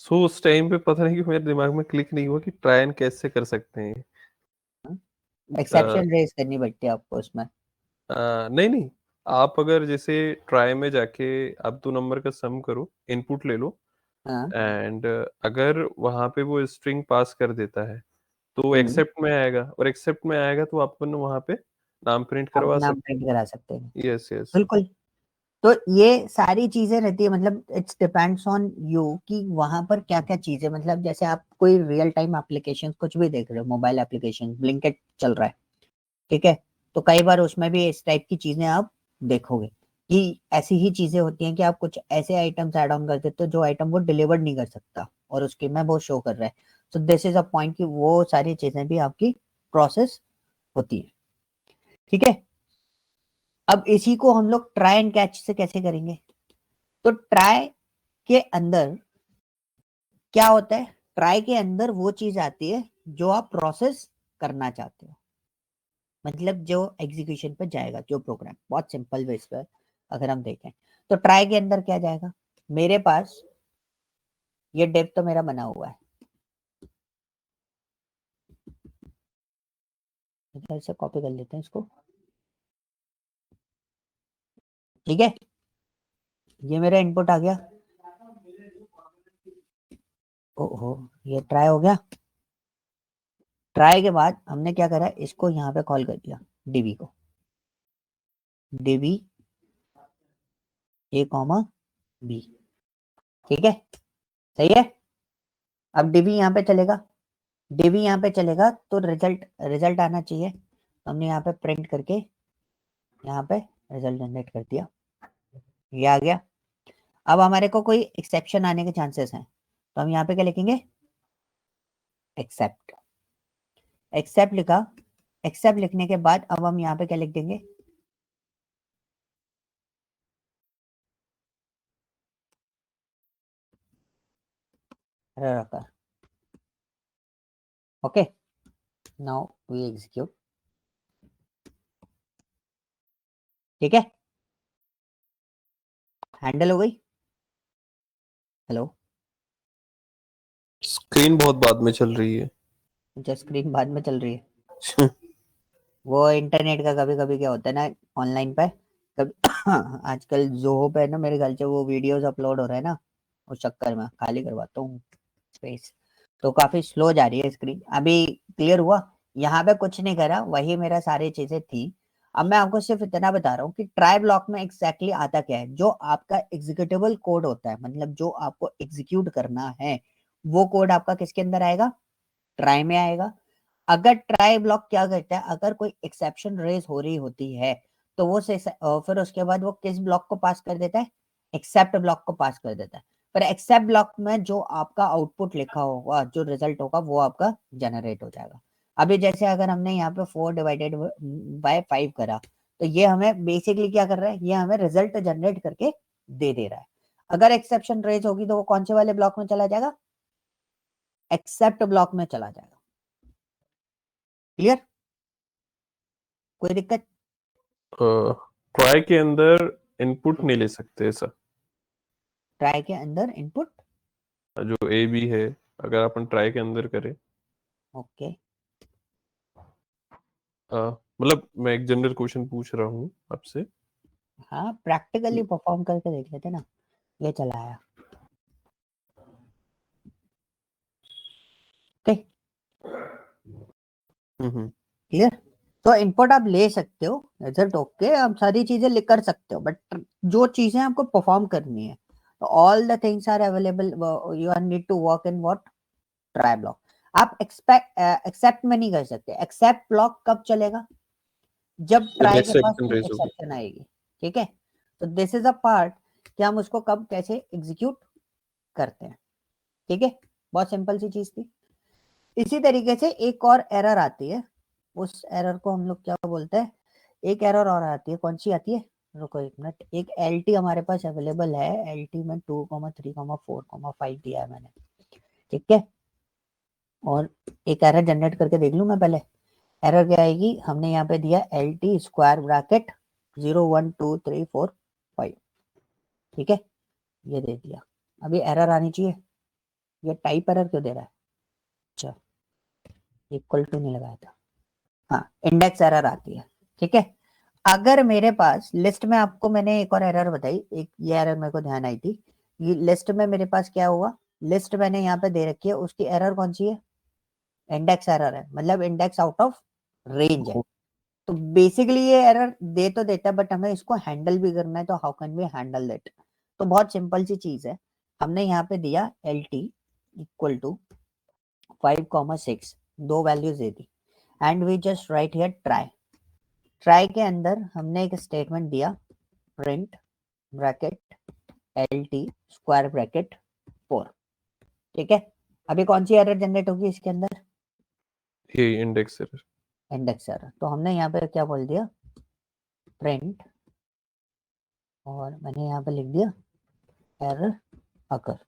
सो उस टाइम पे पता नहीं कि मेरे दिमाग में क्लिक नहीं हुआ कि ट्राई एंड कैसे कर सकते हैं। एक्सेप्शन रेज करनी पड़ती है आपको उसमें। नहीं नहीं, आप अगर जैसे ट्राई में जाके आप 2 नंबर का सम करो, इनपुट ले लो, हाँ, एंड अगर वहां पे वो स्ट्रिंग पास कर देता है तो हम्म, एक्सेप्ट में आएगा, और एक्सेप्ट में आएगा तो अपन वहां पे नाम प्रिंट आप करवा नाम सकते प्रिंट करा सकते हैं, हैं। Yes yes. बिल्कुल। तो ये सारी चीजें रहती है, मतलब इट्स डिपेंड्स ऑन यू कि वहां पर क्या क्या चीजें, मतलब जैसे आप कोई रियल टाइम एप्लीकेशन कुछ भी देख रहे हो, मोबाइल एप्लीकेशन ब्लिंकिट चल रहा है, ठीक है, तो कई बार उसमें भी इस टाइप की चीजें आप देखोगे कि ऐसी ही चीजें होती हैं कि आप कुछ ऐसे आइटम्स ऐड ऑन कर देते हो जो आइटम वो डिलीवर नहीं कर सकता और उसकी में वो शो कर रहा है। So this is a point कि वो सारी चीजें भी आपकी प्रोसेस होती है। ठीक है, अब इसी को हम लोग ट्राई एंड कैच से कैसे करेंगे? तो ट्राई के अंदर क्या होता है, ट्राई के अंदर वो चीज आती है जो आप प्रोसेस करना चाहते हो, मतलब जो एग्जीक्यूशन पे जाएगा जो प्रोग्राम, बहुत सिंपल वे पे अगर हम देखें तो ट्राई के अंदर क्या जाएगा, मेरे पास ये डेव तो मेरा बना हुआ है, इधर से कॉपी कर लेते हैं इसको। ठीक है, ये मेरा इनपुट आ गया, ओहो ये ट्राई हो गया। ट्राई के बाद हमने क्या करा, इसको यहाँ पे कॉल कर दिया, डीबी को, डीबी ए कॉमा बी। ठीक है, सही है। अब डीबी यहाँ पे चलेगा, डीबी यहाँ पे चलेगा तो रिजल्ट रिजल्ट आना चाहिए, तो हमने यहाँ पे प्रिंट करके यहाँ पे रिजल्ट जनरेट कर दिया, ये आ गया। अब हमारे को कोई एक्सेप्शन आने के चांसेस हैं, तो हम यहाँ पे क्या लिखेंगे, एक्सेप्ट। एक्सेप्ट लिखा, एक्सेप्ट लिखने के बाद अब हम यहाँ पे क्या लिख देंगे, error occur। Okay, now we execute. ठीक है, हैंडल हो गई। हेलो, स्क्रीन बहुत बाद में चल रही है। जो स्क्रीन बाद में चल रही है वो इंटरनेट का कभी कभी क्या होता है ना ऑनलाइन पे, कभी आजकल जोहो पे ना मेरे ख्याल से वो वीडियोस अपलोड हो रहा है ना, उस चक्कर में खाली करवाता हूँ स्पेस, तो काफी स्लो जा रही है स्क्रीन। अभी क्लियर हुआ, यहाँ पे कुछ नहीं करा, वही मेरा सारी चीजें थी। अब मैं आपको सिर्फ इतना बता रहा हूँ कि ट्राई ब्लॉक में एग्जैक्टली आता क्या है। जो आपका एग्जीक्यूटेबल कोड होता है, मतलब जो आपको एग्जीक्यूट करना है, वो कोड आपका किसके अंदर आएगा, ट्राई में आएगा। अगर ट्राई ब्लॉक क्या करता है, अगर कोई एक्सेप्शन रेज हो रही होती है तो वो फिर उसके बाद वो किस ब्लॉक को पास कर देता है, एक्सेप्ट ब्लॉक को पास कर देता है। पर एक्सेप्ट ब्लॉक में जो आपका आउटपुट लिखा होगा, जो रिजल्ट होगा, वो आपका जनरेट हो जाएगा। अभी जैसे अगर हमने यहाँ पे 4/5 करा, तो ये हमें बेसिकली क्या कर रहा है, ये हमें रिजल्ट जनरेट करके दे रहा है। अगर एक्सेप्शन रेज होगी तो वो कौन से वाले ब्लॉक में चला जाएगा, एक्सेप्ट ब्लॉक में चला जाएगा। क्लियर, कोई दिक्कत? ट्राई के अंदर इनपुट नहीं ले सकते ऐसा, ट्राई के अंदर इनपुट, जो ए बी है अगर अपन ट्राई के अंदर करें। ओके, मतलब मैं एक जनरल क्वेश्चन पूछ रहा हूँ आपसे। हाँ प्रैक्टिकली परफॉर्म करके देख लेते ना, ये चला आया। Okay, clear. तो इनपुट आप ले सकते हो, रिजल्ट ओके, आप सारी चीजें लिख कर सकते हो, बट जो चीजें आपको परफॉर्म करनी है, तो all the things are available, you are need to work in what, try block. आप एक्सेप्ट में नहीं कर सकते। एक्सेप्ट ब्लॉक कब चलेगा, जब ट्राई के पास एक्सेप्शन कोई रेज होगी। एक्सेप्शन आएगी। ठीक है, तो दिस इज अ पार्ट कि हम उसको कब कैसे एग्जीक्यूट करते हैं। ठीक है, बहुत सिंपल सी चीज थी। इसी तरीके से एक और एरर आती है, उस एरर को हम लोग क्या बोलते हैं, एक एरर और आती है, कौन सी आती है, रुको एक मिनट। एक एल टी हमारे पास अवेलेबल है, एल टी में 2,3,4,5 दिया है मैंने। ठीक है, और एक एरर जनरेट करके देख लूं मैं पहले। एरर क्या आएगी, हमने यहाँ पे दिया एल टी स्क्वायर ब्रैकेट 0, 1, 2, 3, 4, 5। ठीक है, ये दे दिया। अभी एरर आनी चाहिए, ये टाइप एरर क्यों दे रहा है, अच्छा इक्वल टू नहीं लगाया था, हाँ इंडेक्स एरर आती है। ठीक है, अगर मेरे पास लिस्ट में, आपको मैंने एक और एरर बताई, एक ये एरर मेरे को ध्यान आई थी, ये लिस्ट में मेरे पास क्या हुआ, लिस्ट मैंने यहाँ पे दे रखी है, उसकी एरर कौन सी है, इंडेक्स एरर है, मतलब इंडेक्स आउट ऑफ रेंज है। तो बेसिकली ये एरर दे तो देता है, बट हमें इसको हैंडल भी करना है, तो how can we handle it. तो बहुत सिंपल सी चीज है, हमने यहाँ पे दिया एल टी इक्वल टू 5,6, दो वैल्यूज दे दी, and we just write here try. Try के अंदर हमने एक स्टेटमेंट दिया, print bracket L T square bracket 4। ठीक है, अभी कौन सी एरर जनरेट होगी इसके अंदर, ये इंडेक्स एरर। Index error. तो हमने यहाँ पे क्या बोल दिया, प्रिंट, और मैंने यहाँ पे लिख दिया एरर अकर।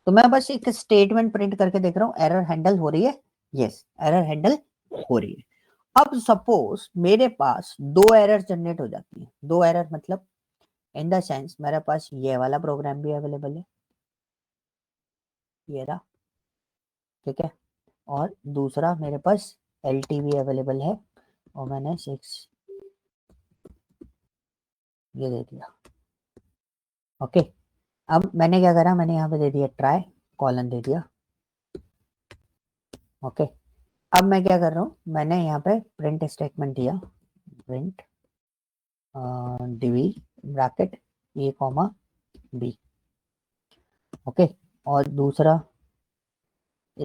तो मैं बस एक स्टेटमेंट प्रिंट करके देख रहा हूँ, एरर हैंडल हो रही है, यस एरर हैंडल हो रही है। अब सपोज मेरे पास दो एरर जनरेट हो जाती है, दो एरर मतलब इन द सेंस मेरे पास ये वाला प्रोग्राम भी अवेलेबल है, ये रहा। ठीक है, और दूसरा मेरे पास एल टी भी अवेलेबल है, और मैंने 6 ये दे दिया। ओके, अब मैंने क्या करा, मैंने यहाँ पे दे दिया ट्राई, कॉलन दे दिया। ओके, अब मैं क्या कर रहा हूँ, मैंने यहाँ पे प्रिंट स्टेटमेंट दिया, प्रिंट डीवी ब्रैकेट ए कॉमा बी। ओके, और दूसरा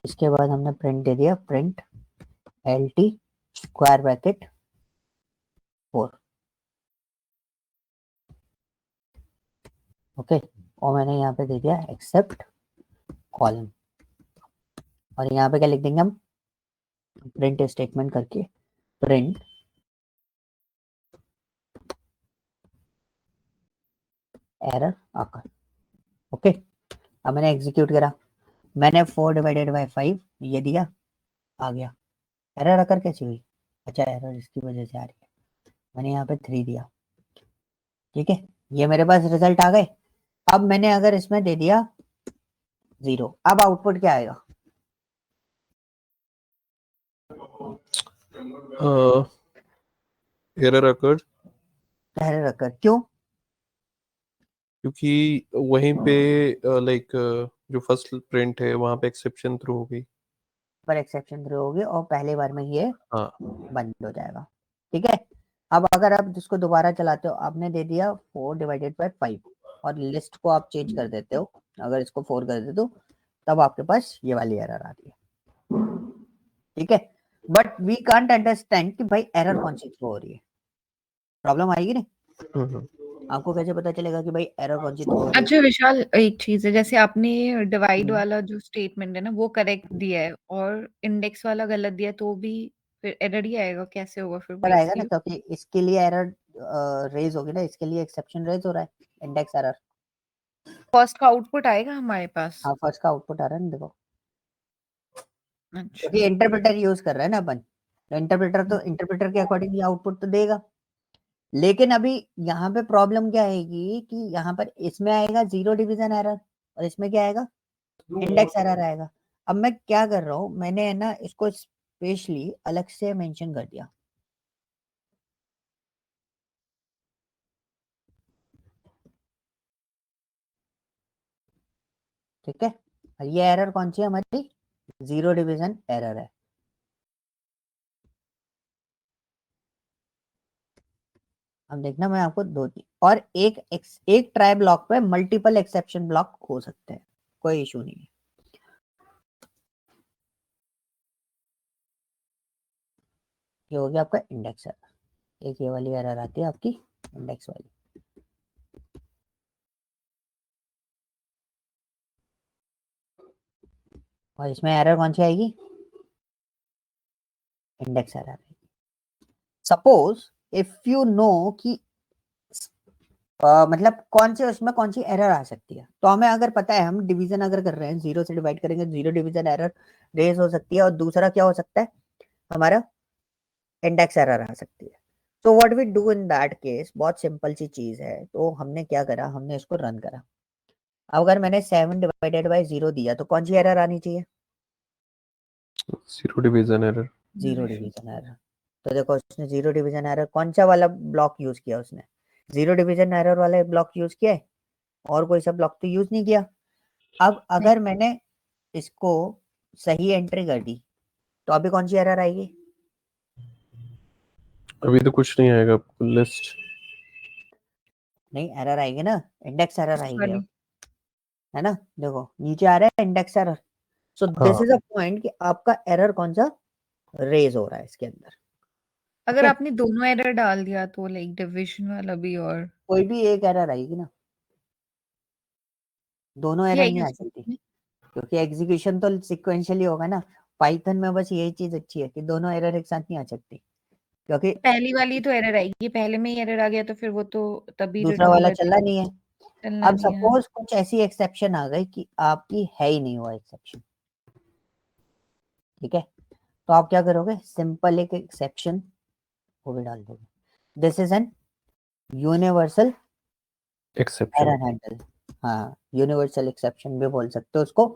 इसके बाद हमने प्रिंट दे दिया, print L T square bracket 4। Okay, और मैंने यहाँ पे दे दिया एक्सेप्ट कॉलम, और यहाँ पे क्या लिख देंगे हम, प्रिंट स्टेटमेंट करके प्रिंट एरर आकर। ओके, अब मैंने एग्जीक्यूट करा, मैंने 4/5 ये दिया, आ गया। एरर आकर कैसे हुई, अच्छा एरर इसकी वजह से आ रही है, मैंने यहाँ पे 3 दिया, ठीक है, ये मेरे पास रिजल्ट आ गए। अब मैंने अगर इसमें दे दिया 0, अब आउटपुट क्या आएगा, एरर अकर्ड, एरर आकर, क्यों, क्योंकि वहीं पे लाइक जो फर्स्ट प्रिंट है वहां पे एक्सेप्शन थ्रो हो गई। पर एक्सेप्शन थ्रो होगी और पहले बार में ये हाँ, बंद हो जाएगा, ठीक है। अब अगर आप जिसको दोबारा चलाते हो, आपने दे दिया 4/5 और लिस्ट को आप चेंज कर देते हो, अगर इसको 4 कर देते हो, तब आपके पास ये वाली एरर आती है, ठीक है। बट वी कांट अंडरस्टैंड कि भाई एरर कौन सी थ्रो हो रही है, प्रॉब्लम आएगी नहीं, आपको कैसे पता चलेगा कि भाई एरर कौन सी थ्रो हो रही है। अच्छा विशाल, एक चीज है, जैसे आपने डिवाइड वाला जो स्टेटमेंट है ना वो करेक्ट दिया है और इंडेक्स वाला गलत दिया है, तो भी फिर एरर ही आएगा, कैसे होगा फिर पर आएगा ना, बेसिकली? क्योंकि इसके लिए एरर रेज होगी ना, इसके लिए एक्सेप्शन रेज हो रहा है, इंडेक्स एरर। फर्स्ट का आउटपुट आएगा हमारे पास? हाँ, फर्स्ट का आउटपुट आ रहा है ना, देखो, अच्छा। क्योंकि इंटरप्रेटर यूज कर रहा है ना अपन, तो इंटरप्रेटर के अकॉर्डिंग आउटपुट तो देगा। लेकिन अभी यहाँ पे प्रॉब्लम क्या आएगी कि यहाँ पर इसमें आएगा 0 डिवीजन एरर, और इसमें क्या आएगा, इंडेक्स एरर आएगा। अब मैं क्या कर रहा हूँ, मैंने है ना इसको स्पेशली अलग से मेंशन कर दिया, ठीक है। और ये एरर कौन सी है हमारी, 0 डिवीजन एरर है। अब देखना, मैं आपको और एक ट्राई ब्लॉक पे मल्टीपल एक्सेप्शन ब्लॉक हो सकते हैं, कोई इशू नहीं है। ये हो गया आपका इंडेक्स एरर, एक ये वाली एरर आती है आपकी इंडेक्स वाली, और इसमें एरर कौन सी आएगी, इंडेक्स एरर आएगी। सपोज इफ यू नो कि मतलब कौन से उसमें कौन सी एरर आ सकती है, तो हमें अगर पता है, हम डिवीजन अगर कर रहे हैं, 0 से डिवाइड करेंगे, 0 डिवीजन एरर रेज हो सकती है, और दूसरा क्या हो सकता है हमारा, इंडेक्स एरर आ सकती है। तो what we do in that case, बहुत सिंपल सी चीज है, तो हमने क्या करा, हमने इसको रन करा। अब अगर मैंने 7/0 दिया, तो कौन सी एरर आनी चाहिए, 0 डिवीजन एरर। 0 division error. तो देखो, उसने 0 डिवीजन एरर कौन सा वाला ब्लॉक यूज किया, उसने 0 डिवीजन एरर वाला ब्लॉक यूज किया है, और कोई सा ब्लॉक तो यूज नहीं किया। अब नहीं। अगर मैंने इसको सही एंट्री कर दी, तो अभी कौन सी एरर आएगी, अभी तो कुछ नहीं आएगा, लिस्ट। नहीं एरर आएगी ना, इंडेक्स एरर आएगी वाली। अब, है ना, देखो नीचे आ रहा है इंडेक्स एरर। सो दिस हाँ, इज अ पॉइंट कि आपका एरर कौन सा रेज हो रहा है इसके अंदर, अगर ओके। आपने दोनों एरर डाल दिया तो लाइक डिविजन वाला भी और कोई भी एक एरर आएगी ना, दोनों ये एरर नहीं आएगी आ सकती, क्योंकि एग्जीक्यूशन तो सिक्वेंशियली होगा ना। पाइथन में बस यही चीज अच्छी है कि दोनों एरर एक साथ नहीं आ सकती, क्योंकि पहली वाली तो एरर आएगी, पहले में ही एरर आ गया तो फिर वो तो तभी दूसरा रिटर्न वाला करेगा, चलना नहीं है। चलना अब नहीं है। सपोज कुछ ऐसी एक्सेप्शन आ गई कि आपकी है ही नहीं हुआ एक्सेप्शन, ठीक है, तो आप क्या करोगे, सिंपल एक एक्सेप्शन वो भी डाल दोगे, this is N universal exception. Error handle, हाँ, यूनिवर्सल एक्सेप्शन भी बोल सकते हो उसको,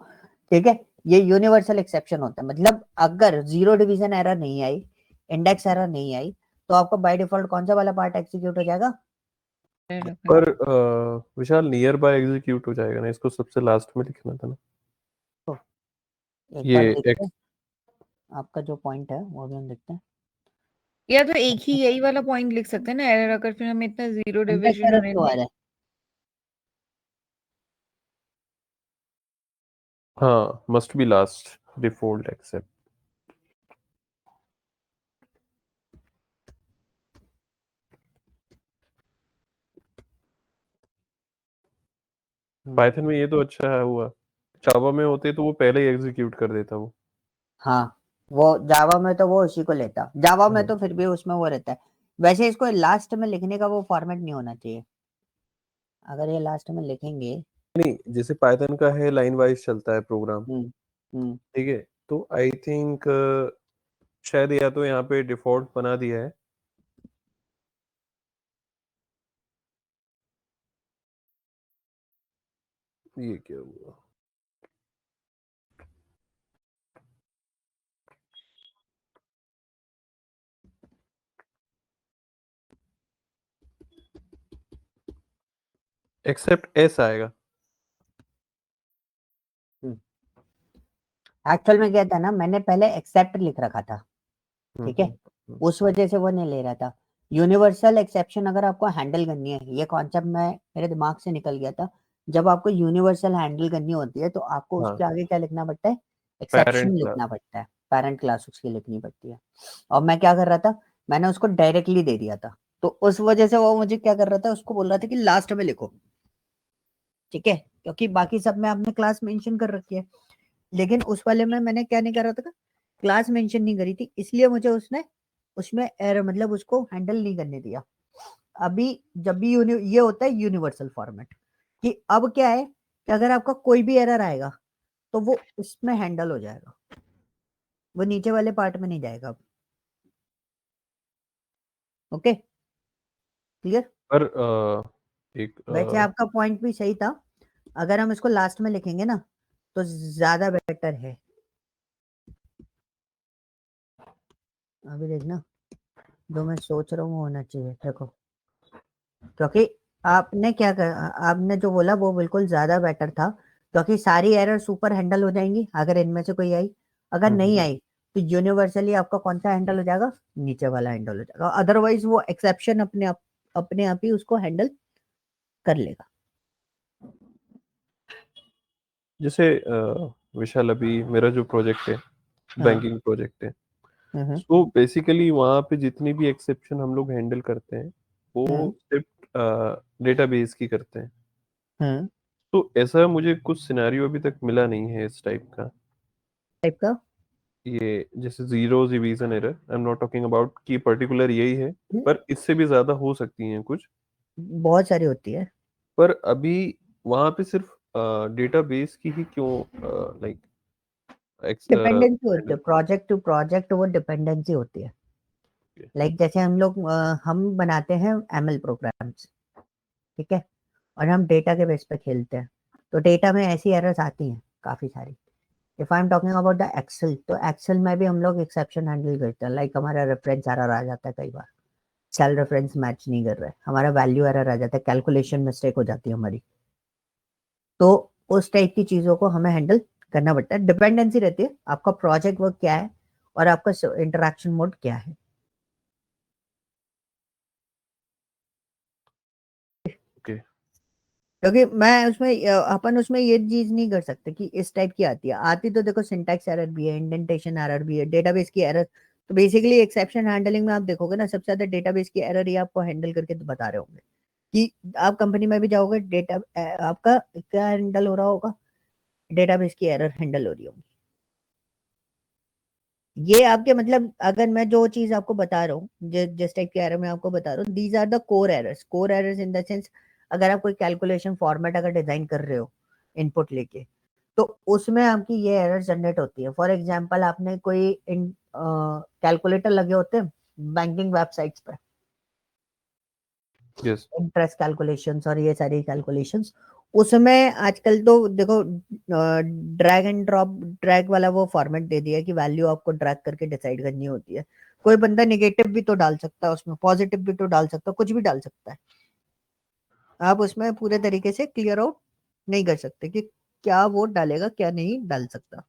ठीक है। ये यूनिवर्सल एक्सेप्शन होता है, मतलब अगर 0 डिवीजन एरर नहीं आई, इंडेक्स एरर नहीं आई, तो आपका बाय डिफॉल्ट कौन सा वाला पार्ट एग्जीक्यूट हो जाएगा, एरर पर का। विशाल नियर बाय एग्जीक्यूट हो जाएगा ना, इसको सबसे लास्ट में लिखना था ना। तो एक ये बार देखते हैं, एक्स आपका जो पॉइंट है वो भी हम देखते हैं। या तो एक ही यही वाला पॉइंट लिख सकते हैं ना, एरर अगर, फिर हमें इतना जीरो इंडेक्स डिवीजन एरर और क्यों आ रहा है, हाँ, must be last default except. Python में ये तो अच्छा है हुआ, जावा में होते तो वो पहले ही एग्जीक्यूट कर देता वो। हाँ, वो जावा में तो वो उसी को लेता, जावा में हाँ। तो फिर भी उसमें वो रहता है। वैसे इसको लास्ट में लिखने का वो फॉर्मेट नहीं होना चाहिए, अगर ये लास्ट में लिखेंगे। नहीं, जैसे पाइथन का है लाइन वाइज चलता है प्रोग्राम, हम्म हम्म ठीक है, तो आई थिंक शायद या तो यहाँ पे डिफॉल्ट बना दिया है। ये क्या हुआ? एक्सेप्ट एस आएगा। एक्चुअल में क्या था ना, मैंने पहले एक्सेप्ट लिख रखा था, ठीक है, हम्म। उस वजह से वो नहीं ले रहा था। यूनिवर्सल एक्सेप्शन अगर आपको हैंडल करनी है, ये कॉन्सेप्ट मैं मेरे दिमाग से निकल गया था। जब आपको यूनिवर्सल हैंडल करनी होती है तो आपको हाँ, उसके आगे क्या लिखना पड़ता है, एक्सेप्शन पेरेंट क्लास। लिखना पड़ता है, पेरेंट क्लास उसकी लिखनी पड़ती है। और मैं क्या कर रहा था, मैंने उसको डायरेक्टली दे दिया था, तो उस वजह से वो मुझे क्या कर रहा था, उसको बोल रहा था कि लास्ट में लिखो, ठीक है, क्योंकि बाकी सब में आपने क्लास मेंशन कर रखी है। लेकिन उस वाले में मैंने क्या नहीं कर रहा था, क्लास मेंशन नहीं करी थी, इसलिए मुझे उसने उसमें एरर मतलब उसको हैंडल नहीं करने दिया। अभी जब भी ये होता है यूनिवर्सल फॉर्मेट, कि अब क्या है कि अगर आपका कोई भी एरर आएगा तो वो उसमें हैंडल हो जाएगा, वो नीचे वाले पार्ट में नहीं जाएगा अब। Okay, clear. पर एक वैसे आपका पॉइंट भी सही था, अगर हम इसको लास्ट में लिखेंगे ना तो ज्यादा बेटर है। अभी देखना, जो मैं सोच रहा हूँ वो होना चाहिए, देखो, क्योंकि आपने क्या कर, आपने जो बोला वो बिल्कुल ज्यादा बेटर था, क्योंकि सारी एरर सुपर हैंडल हो जाएंगी अगर इनमें से कोई आई। अगर नहीं आई तो यूनिवर्सली आपका कौन सा हैंडल हो जाएगा, नीचे वाला हैंडल हो जाएगा, अदरवाइज वो एक्सेप्शन अपने आप ही उसको हैंडल कर लेगा। जैसे विशाल, अभी मेरा जो प्रोजेक्ट है, हाँ। बैंकिंग प्रोजेक्ट है, हम्म सो बेसिकली वहाँ पे जितनी भी एक्सेप्शन हम लोग हैंडल करते हैं वो हम्म सिर्फ डेटाबेस की करते हैं। हम्म तो ऐसा मुझे कुछ सिनेरियो अभी तक मिला नहीं है इस टाइप का। टाइप का। ये जैसे zero division error, I am not talking about कि पर्टिकुलर यही है, हम्म, पर इससे भी ज्यादा हो सकती हैं कुछ। बहुत सारी होती है। पर अभी वहाँ पे सिर्फ डेटाबेस की ही क्यों लाइक एक्स डिपेंडेंसी होती है, प्रोजेक्ट टू प्रोजेक्ट वो डिपेंडेंसी होती है। लाइक जैसे हम लोग हम बनाते हैं एमएल प्रोग्राम्स, ठीक है, और हम डेटा के बेस पे खेलते हैं, तो डेटा में ऐसी एरर्स आती हैं काफी सारी। If I am talking about the Excel, तो एक्सेल में भी हम लोग एक्सेप्शन हैंडल करते हैं, लाइक हमारा रेफरेंस एरर आ जाता है, कई बार सेल रेफरेंस मैच नहीं कर रहा है, हमारा वैल्यू एरर आ जाता है, कैलकुलेशन मिस्टेक हो जाती है हमारी। तो उस टाइप की चीजों को हमें हैंडल करना पड़ता है, डिपेंडेंसी रहती है आपका प्रोजेक्ट वर्क क्या है और आपका इंटरेक्शन मोड क्या है। ओके। क्योंकि मैं उसमें अपन उसमें ये चीज नहीं कर सकते कि इस टाइप की आती है, आती तो देखो सिंटैक्स एरर भी है, इंडेंटेशन एरर भी है, डेटाबेस की एरर। तो बेसिकली एक्सेप्शन हैंडलिंग में आप देखोगे ना, सबसे ज्यादा डेटाबेस की एरर ही आपको हैंडल करके तो बता रहे होंगे कि आप कंपनी में भी जाओगे, डेटा आपका क्या हैंडल हो रहा होगा, डेटाबेस की एरर हैंडल हो रही होगी। ये आपके मतलब, अगर मैं जो चीज आपको बता रहा हूँ, जिस टाइप के एरर मैं आपको बता रहा हूँ, these are the core errors in the sense, अगर आप कोई कैलकुलेशन फॉर्मेट अगर डिजाइन कर रहे हो इनपुट लेके, तो उसमें आपकी ये एरर जनरेट होती है। फॉर एग्जांपल आपने कोई कैलकुलेटर लगे होते हैं बैंकिंग वेबसाइट्स पर, यस। इंटरेस्ट कैलकुलेशंस और ये सारी कैलकुलेशंस, उसमें आजकल तो देखो ड्रैग एंड ड्रॉप, ड्रैग वाला वो फॉर्मेट दे दिया कि वैल्यू आपको ड्रैग करके डिसाइड करनी होती है। कोई बंदा नेगेटिव भी तो डाल सकता है उसमें, पॉजिटिव भी तो डाल सकता है, कुछ भी डाल सकता है। आप उसमें पूरे तरीके से क्लियर आउट नहीं कर सकते कि क्या वो डालेगा क्या नहीं डाल सकता।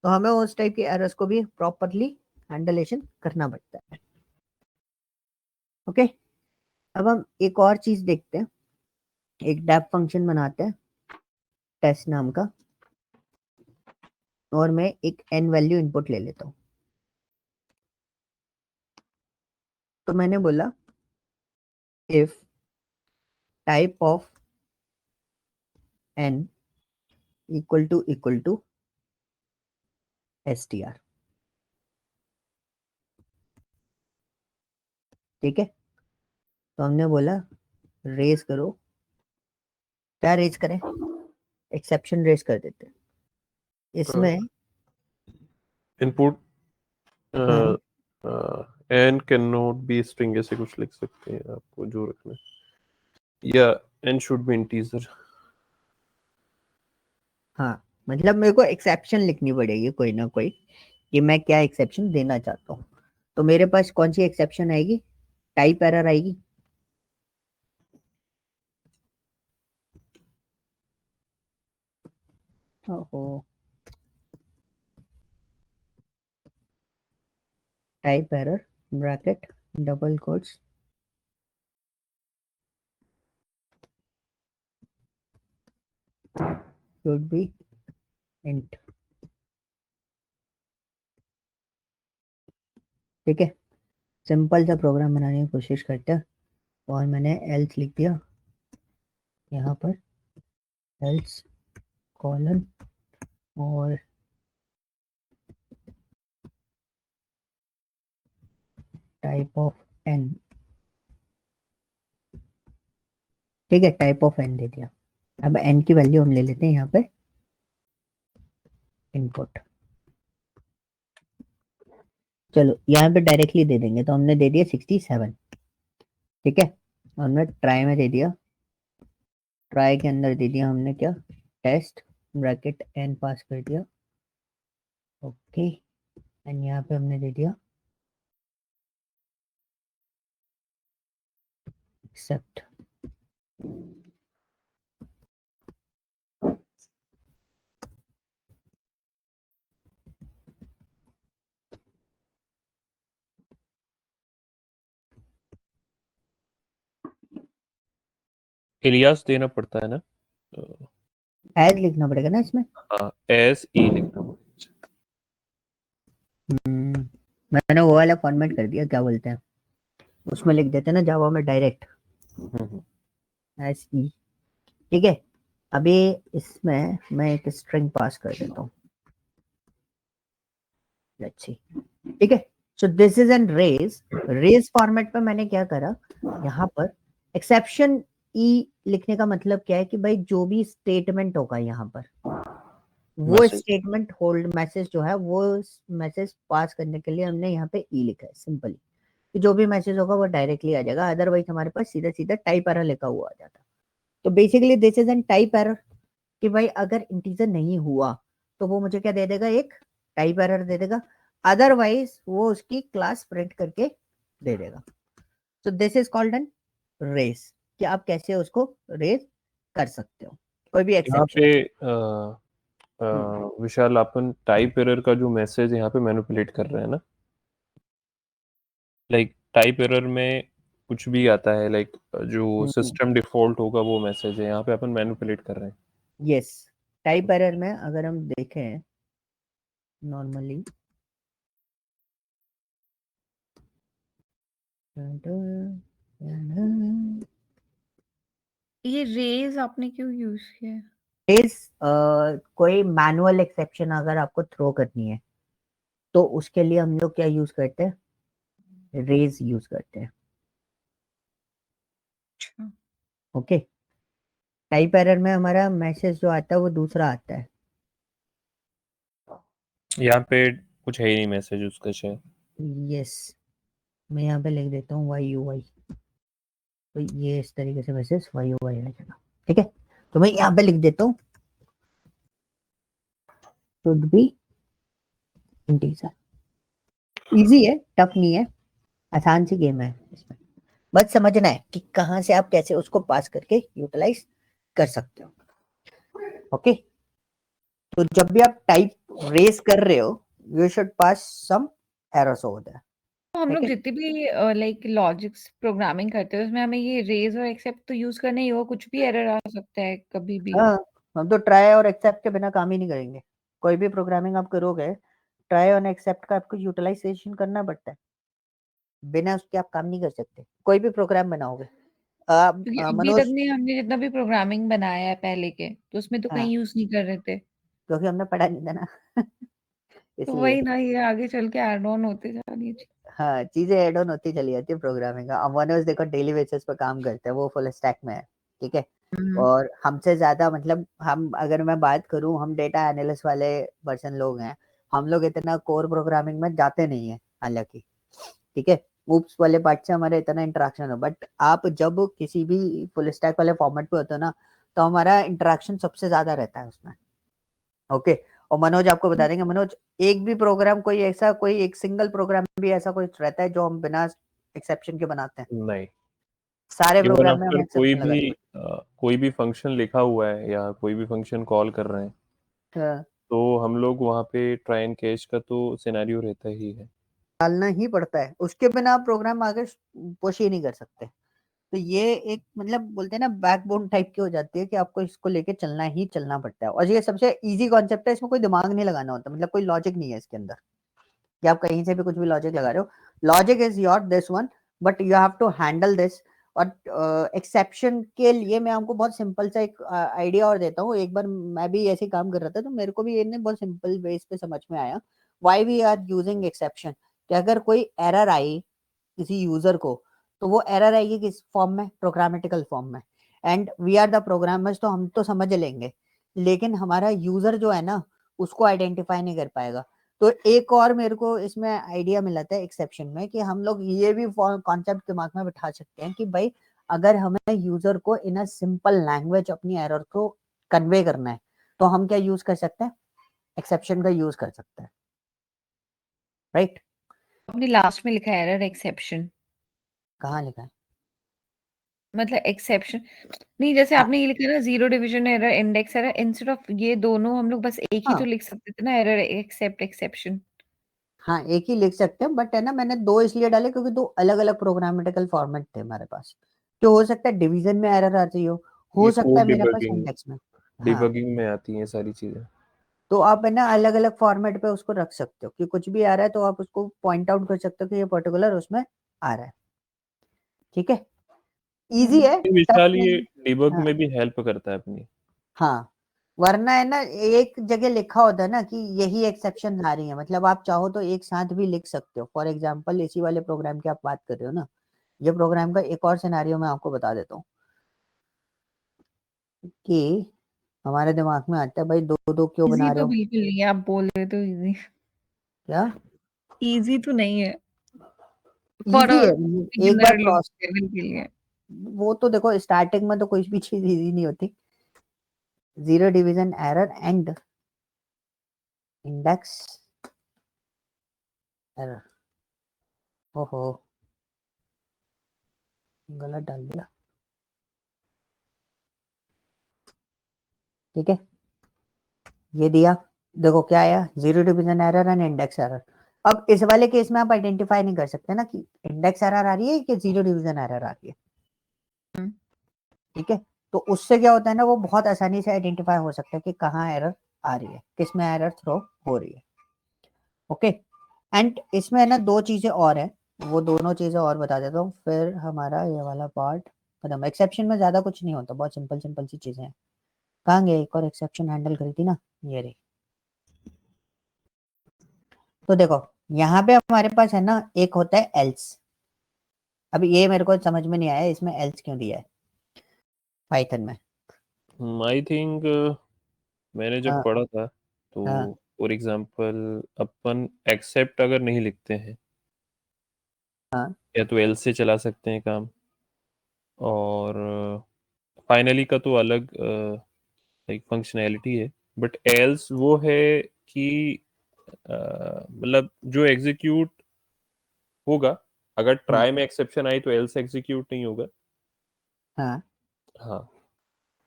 तो हमें उस टाइप के एरर्स को भी प्रॉपरली हैंडलेशन करना पड़ता है। ओके, अब हम एक और चीज देखते हैं, एक डेफ फंक्शन बनाते हैं टेस्ट नाम का, और मैं एक एन वैल्यू इनपुट ले लेता हूं। तो मैंने बोला if type of n equal to str, ठीक है। तो हमने बोला रेज करो, क्या रेज करें, एक्सेप्शन रेज कर देते हैं इसमें। इनपुट हाँ, N can not be string, ऐसे कुछ लिख सकते हैं आपको जो रखना है, या एन शुड बी इंटीजर। हाँ, मतलब मेरे को एक्सेप्शन लिखनी पड़ेगी कोई ना कोई, कि मैं क्या एक्सेप्शन देना चाहता हूँ। तो मेरे पास कौन सी एक्सेप्शन आएगी, टाइप एरर आएगी। ओहो, type error bracket double quotes should be int, ठीक है। सिंपल सा प्रोग्राम बनाने की कोशिश करते हैं, और मैंने एल्स लिख दिया यहाँ पर, एल्स कॉलन और टाइप ऑफ एन, ठीक है, टाइप ऑफ एन दे दिया। अब एन की वैल्यू हम ले लेते हैं यहाँ पे इनपुट, चलो यहाँ पे डायरेक्टली दे देंगे, तो हमने दे दिया 67, ठीक है। हमने ट्राई में दे दिया, ट्राई के अंदर दे दिया हमने क्या, टेस्ट ब्रैकेट एन पास कर दिया, ओके। एंड यहाँ पे हमने दे दिया एक्सेप्ट, इलियास देना पड़ता है ना, एज लिखना पड़ेगा ना इसमें। हाँ एस ई लिखना पड़ेगा। मैंने वो वाला फॉर्मेट कर दिया, क्या बोलते हैं उसमें लिख देते हैं ना जावा में डायरेक्ट हम्म, एस ई, ठीक है। अभी इसमें मैं एक स्ट्रिंग पास कर देता हूँ, लेट्स सी, ठीक है। So this is an raise, raise format पे मैंने क्या करा, यहाँ पर एक्सेप्शन ई लिखने का मतलब क्या है कि भाई जो भी स्टेटमेंट होगा यहाँ पर, वो मैसेज। स्टेटमेंट होल्ड मैसेज जो है वो मैसेज पास करने के लिए हमने यहाँ पे ई लिखा है सिंपली, कि जो भी मैसेज होगा वो डायरेक्टली आ जाएगा, अदरवाइज हमारे पास सीधा सीधा टाइप एरर लिखा हुआ आ जाता। तो basically this is N type error, कि भाई अगर इंटीजर नहीं हुआ तो वो मुझे क्या दे देगा, एक टाइप एरर दे देगा, अदरवाइज वो उसकी क्लास प्रिंट करके दे देगा। So this is called an raise, कि आप कैसे उसको रेस कर सकते हो, कोई भी यहाँ एक्सेप्शन। पे विशाल अपन टाइप एरर का जो मैसेज यहाँ पे मैनिपुलेट कर रहे हैं ना, लाइक टाइप एरर में कुछ भी आता है, लाइक जो सिस्टम डिफॉल्ट होगा वो मैसेज है, यहाँ पे अपन मैनिपुलेट कर रहे हैं। यस, टाइप एरर में अगर हम देखें नॉर्मली, ये रेज आपने क्यों यूज किया है? रेज कोई मैनुअल एक्सेप्शन अगर आपको थ्रो करनी है तो उसके लिए हम लोग क्या यूज करते हैं, रेज यूज करते हैं, अच्छा, ओके। टाइप एरर में हमारा मैसेज जो आता है वो दूसरा आता है, यहाँ पे कुछ है ही नहीं मैसेज उसका शायद। यस। मैं यहाँ पे लिख देता हूँ वाई यू वाई, तो ये इस तरीके से मैसेज वाई यू वाई आ जाएगा, ठीक है। तो मैं यहाँ पे लिख देता हूँ शुड बी इंटीजर, इजी है, टफ नहीं है, आसान सी गेम है इसमें, बस समझना है कि कहाँ से आप कैसे उसको पास करके यूटिलाइज कर सकते हो, ओके। तो जब भी आप टाइप रेस कर रहे हो you should pass some errors over there, तो हम ठीक लोग है। जितने भी लाइक लॉजिक्स प्रोग्रामिंग करते हैं उसमें हमें ये रेज और एक्सेप्ट तो यूज करना ही होगा, कुछ भी एरर आ सकता है कभी भी। हाँ, हम तो ट्राई और एक्सेप्ट के बिना काम ही नहीं करेंगे, कोई भी प्रोग्रामिंग आप करोगे ट्राई और एक्सेप्ट का आपको यूटिलाइजेशन करना पड़ता है, बिना उसके आप काम नहीं कर सकते, कोई भी प्रोग्राम बनाओगे, क्योंकि अभी मनोज, तक में हमने जितना भी प्रोग्रामिंग बनाया है पहले के, तो उसमें तो हाँ कहीं यूज नहीं कर रहे थे। क्योंकि हमने पढ़ा नहीं था ना तो इसलिए। वही ना, ये आगे चल के ऐड ऑन होते जा रही है चीज़। हाँ, चीजें एड ऑन होती चली जाती है प्रोग्रामिंग का। अब मनोज देखो डेली बेसिस पे काम करते हैं, वो फुल स्टैक में है, ठीक है। हम्म। और हमसे ज्यादा मतलब हम, अगर मैं बात करूं, हम डेटा एनालिस्ट वाले पर्सन लोग हैं, हम लोग इतना कोर प्रोग्रामिंग में जाते नहीं है हालांकि, ठीक है। ऊप्स वाले पार्ट से हमारा इतना इंटरेक्शन हो, बट आप जब किसी भी फुल स्टैक वाले फॉर्मेट पे होते हो ना, तो हमारा इंटरेक्शन सबसे ज्यादा रहता है उसमें, ओके। और मनोज आपको बता देंगे, मनोज एक भी प्रोग्राम, कोई ऐसा, कोई एक सिंगल प्रोग्राम भी ऐसा कोई रहता है जो हम बिना एक्सेप्शन के बनाते हैं? नहीं, सारे इवन प्रोग्राम में हम आफ्टर एक्सेप्शन लगाते कोई भी फंक्शन लिखा हुआ है या कोई भी फंक्शन कॉल कर रहे हैं, हैं। तो हम लोग वहाँ पे ट्राई एंड कैच का तो सिनेरियो रहता ही है। डालना ही पड़ता है, उसके बिना आप प्रोग्राम आगे पुश ही नहीं कर सकते। तो ये एक मतलब बोलते हैं ना, बैकबोन टाइप की हो जाती है कि आपको इसको लेके चलना ही चलना पड़ता है। और ये सबसे इजी कॉन्सेप्ट है, इसमें कोई दिमाग नहीं लगाना होता, मतलब कोई लॉजिक नहीं है इसके अंदर कि आप कहीं से भी कुछ भी लॉजिक लगा रहे हो। Logic is your this one, but you have to handle this. और एक्सेप्शन के लिए मैं आपको बहुत सिंपल सा एक आइडिया और देता हूँ। एक बार मैं भी ऐसे काम कर रहा था, तो मेरे को भी ये बहुत सिंपल बेस पे समझ में आया why we are using exception. कि अगर कोई एरर आई किसी यूजर को, तो वो एरर आएगी किस फॉर्म में? प्रोग्रामेटिकल फॉर्म में। And we are the programmers, तो हम तो समझ लेंगे, लेकिन हमारा यूजर जो है ना, उसको आइडेंटिफाई नहीं कर पाएगा। तो एक और मेरे को इसमें आइडिया मिला था एक्सेप्शन में, कि हम लोग ये भी कॉन्सेप्ट दिमाग में बिठा सकते हैं कि भाई अगर हमें यूजर को इन अ सिंपल लैंग्वेज अपनी एरर को कन्वे करना है, तो हम क्या यूज कर सकते हैं? एक्सेप्शन का यूज कर सकते हैं, राइट? आपने लास्ट में लिखा है एरर एक्सेप्शन, कहाँ लिखा है? मतलब एक्सेप्शन नहीं, जैसे हाँ आपने ये लिखा ना, zero division error, index error, instead of ये दोनों हम लोग बस एक ही तो हाँ लिख सकते थे ना, एरर एक्सेप्ट एक्सेप्शन। हाँ, एक ही लिख सकते हैं, बट है ना, मैंने दो इसलिए डाले क्योंकि दो अलग अलग प्रोग्रामेटिकल फॉर्मेट थे हमारे पास। तो हो सकता है डिवीजन में एरर आ रही हो ये सकता कोड है मेरे पास डिबगिंग इंडेक्स में। हाँ, डिबगिंग में आती हैं सारी चीजें। तो आप है ना अलग अलग फॉर्मेट पे उसको रख सकते हो, कि कुछ भी आ रहा है तो आप उसको पॉइंट आउट कर सकते हो कि ये पर्टिकुलर उसमें आ रहा है, ठीक है। इजी है, टफ विशाल, ये नहीं। डिबग हाँ में भी हेल्प करता है अपनी। हाँ, वरना है ना, एक जगह लिखा होता है ना कि यही एक्सेप्शन आ रही है, मतलब आप चाहो तो एक साथ भी लिख सकते हो। फॉर एग्जांपल इसी वाले प्रोग्राम की आप बात कर रहे हो ना, ये प्रोग्राम का एक और सिनेरियो मैं आपको बता देता हूँ कि हमारे दिमाग में आता है भाई दो दो क्यों इजी बना रहे तो हो? बिल्कुल नहीं है, आप बोल रहे तो इजी, क्या? इजी तो नहीं है फॉर इजी है, एक बार बिगिनर लोग प्रोसेस, लेवल के लिए। वो तो देखो स्टार्टिंग में तो कोई भी चीज इजी नहीं होती। Zero division error and index error, ओहो गलत डाल दिया, ठीक है। ये दिया, देखो क्या आया, zero division error and index error. अब इस वाले केस में आप आइडेंटिफाई नहीं कर सकते ना कि इंडेक्स एरर आ रही है कि जीरो डिवीजन एरर आ रही है, हम्म। ठीक है। तो उससे क्या होता है ना, वो बहुत आसानी से आइडेंटिफाई हो सकता है कि कहाँ एरर आ रही है, किस में एरर थ्रो हो रही है, ओके। एंड इसमें है ना दो चीजें और है, वो दोनों चीजें और बता देता हूँ, फिर हमारा ये वाला पार्ट खत्म। एक्सेप्शन में ज्यादा कुछ नहीं होता, बहुत सिंपल सिंपल सी चीजें हैं। कहाँ गए, एक और एक्सेप्शन हैंडल करी थी ना, ये रही। तो देखो यहाँ पे हमारे पास है ना, एक होता है एल्स। अब ये मेरे को समझ में नहीं आया इसमें एल्स क्यों दिया है पाइथन में। आई थिंक मैंने जब हाँ पढ़ा था, हाँ तो फॉर एग्जांपल अपन एक्सेप्ट अगर नहीं लिखते हैं, हाँ या तो एल से चला सकते हैं काम, और फाइनली का तो अलग एक फंक्शनैलिटी है। बट एल्स वो है कि मतलब जो एग्जीक्यूट होगा, अगर ट्राई में एक्सेप्शन आई तो एल्स एग्जीक्यूट नहीं होगा। हाँ। हाँ।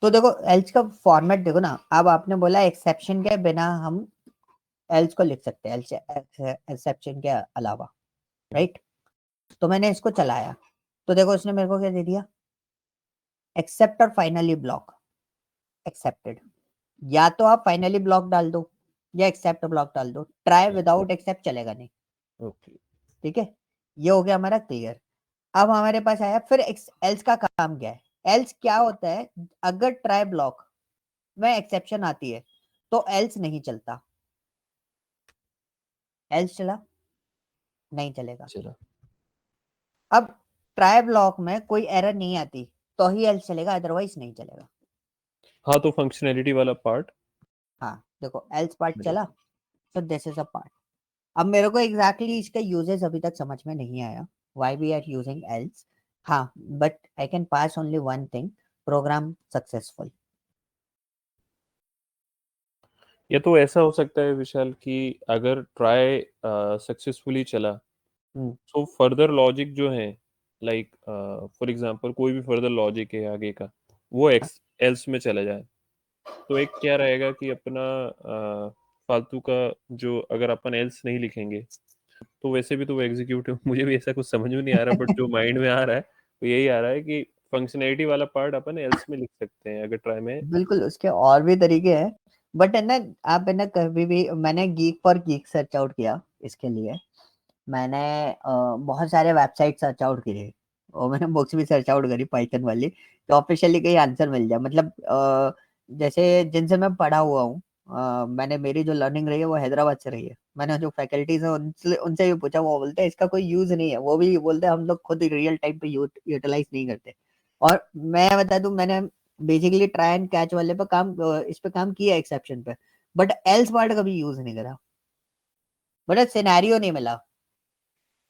तो देखो एल्स का फॉर्मेट देखो ना, अब आपने बोला एक्सेप्शन के बिना हम एल्स को लिख सकते हैं, एल्स एक्सेप्शन के अलावा, राइट। तो मैंने इसको चलाया, तो देखो इसने मेरे को क्या दे दिया, एक्सेप्ट और फाइनली ब्लॉक एक्सेप्टेड। या तो आप फाइनली ब्लॉक डाल दो या एक्सेप्ट ब्लॉक डाल दो, ट्राई विदाउट एक्सेप्ट चलेगा नहीं, ओके। ठीक है। ये हो गया हमारा क्लियर। अब हमारे पास आया फिर एल्स का काम क्या है? एल्स क्या होता है? अगर ट्राई ब्लॉक में एक्सेप्शन आती है तो एल्स नहीं चलता। एल्स चला? नहीं चलेगा। चला। अब ट्राई ब्लॉक में कोई एरर नहीं आती तो ही एल्स चलेगा, अदरवाइज नहीं चलेगा। हाँ, तो फंक्शनैलिटी वाला पार्ट। हाँ देखो, एल्स पार्ट चला तो दिस इज अ पार्ट। अब मेरे को एग्जैक्टली इसका यूजेस अभी तक समझ में नहीं आया, why we are using else. हाँ, but I can pass only one thing, program successful. या तो ऐसा हो सकता है विशाल कि अगर ट्राई सक्सेसफुली चला, सो फर्दर लॉजिक जो है, लाइक फॉर एग्जांपल कोई भी फर्दर लॉजिक है आगे का, वो एक्स एल्स में चला जाए, तो एक क्या रहेगा कि अपना फालतू का जो, अगर अपन एल्स नहीं लिखेंगे तो वैसे भी तो वो एग्जीक्यूट मुझे भी ऐसा कुछ समझ में नहीं आ रहा, बट जो माइंड में आ रहा है तो यही आ रहा है कि फंक्शनैलिटी वाला पार्ट अपन एल्स में लिख सकते हैं अगर ट्राई में। बिल्कुल, उसके और भी तरीके हैं, बट है ना, आप है ना, कभी भी मैंने geek for geek search out किया इसके लिए। मैंने बहुत सारे वेबसाइट सर्च आउट किए और मैंने बुक्स भी सर्च आउट करी पाइथन वाली, तो ऑफिशियली कहीं आंसर मिल जाए। मतलब जैसे जिनसे मैं पढ़ा हुआ हूँ, मैंने मेरी जो लर्निंग रही है वो हैदराबाद से रही है। मैंने जो फैकल्टीज है उनसे उनसे भी पूछा, वो बोलते हैं इसका कोई यूज नहीं है। वो भी बोलते हैं हम लोग खुद रियल टाइम पे यूटिलाइज नहीं करते। और मैं बता दूं, मैंने बेसिकली ट्राई एंड कैच वाले पे काम, इस पे काम किया एक्सेप्शन पे, बट एल्स वर्ड कभी यूज नहीं करा, बट सिनेरियो नहीं मिला।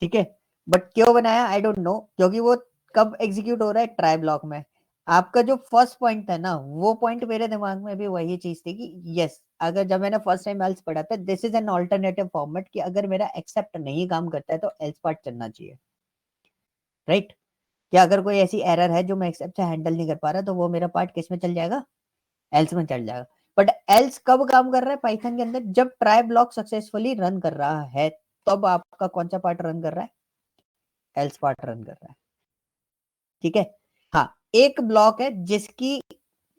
ठीक है, बट क्यों बनाया आई डोंट नो, क्योंकि वो कब एग्जीक्यूट हो रहा है? ट्राई ब्लॉक में। आपका जो फर्स्ट पॉइंट था ना, वो पॉइंट मेरे दिमाग में भी वही चीज थी कि यस, अगर जब मैंने फर्स्ट टाइम एल्स पढ़ा था, this is an alternative format कि अगर मेरा एक्सेप्ट नहीं काम करता है तो एल्स पार्ट चलना चाहिए, राइट? क्या अगर कोई ऐसी एरर है जो मैं एक्सेप्ट से हैंडल नहीं कर पा रहा, तो वो मेरा पार्ट किस में चल जाएगा? एल्स में चल जाएगा। बट एल्स कब काम कर रहा है पाइथन के अंदर? जब ट्राई ब्लॉक सक्सेसफुली रन कर रहा है, तब आपका कौन सा पार्ट रन कर रहा है? एल्स पार्ट रन कर रहा है। ठीक है। हाँ, एक ब्लॉक है जिसकी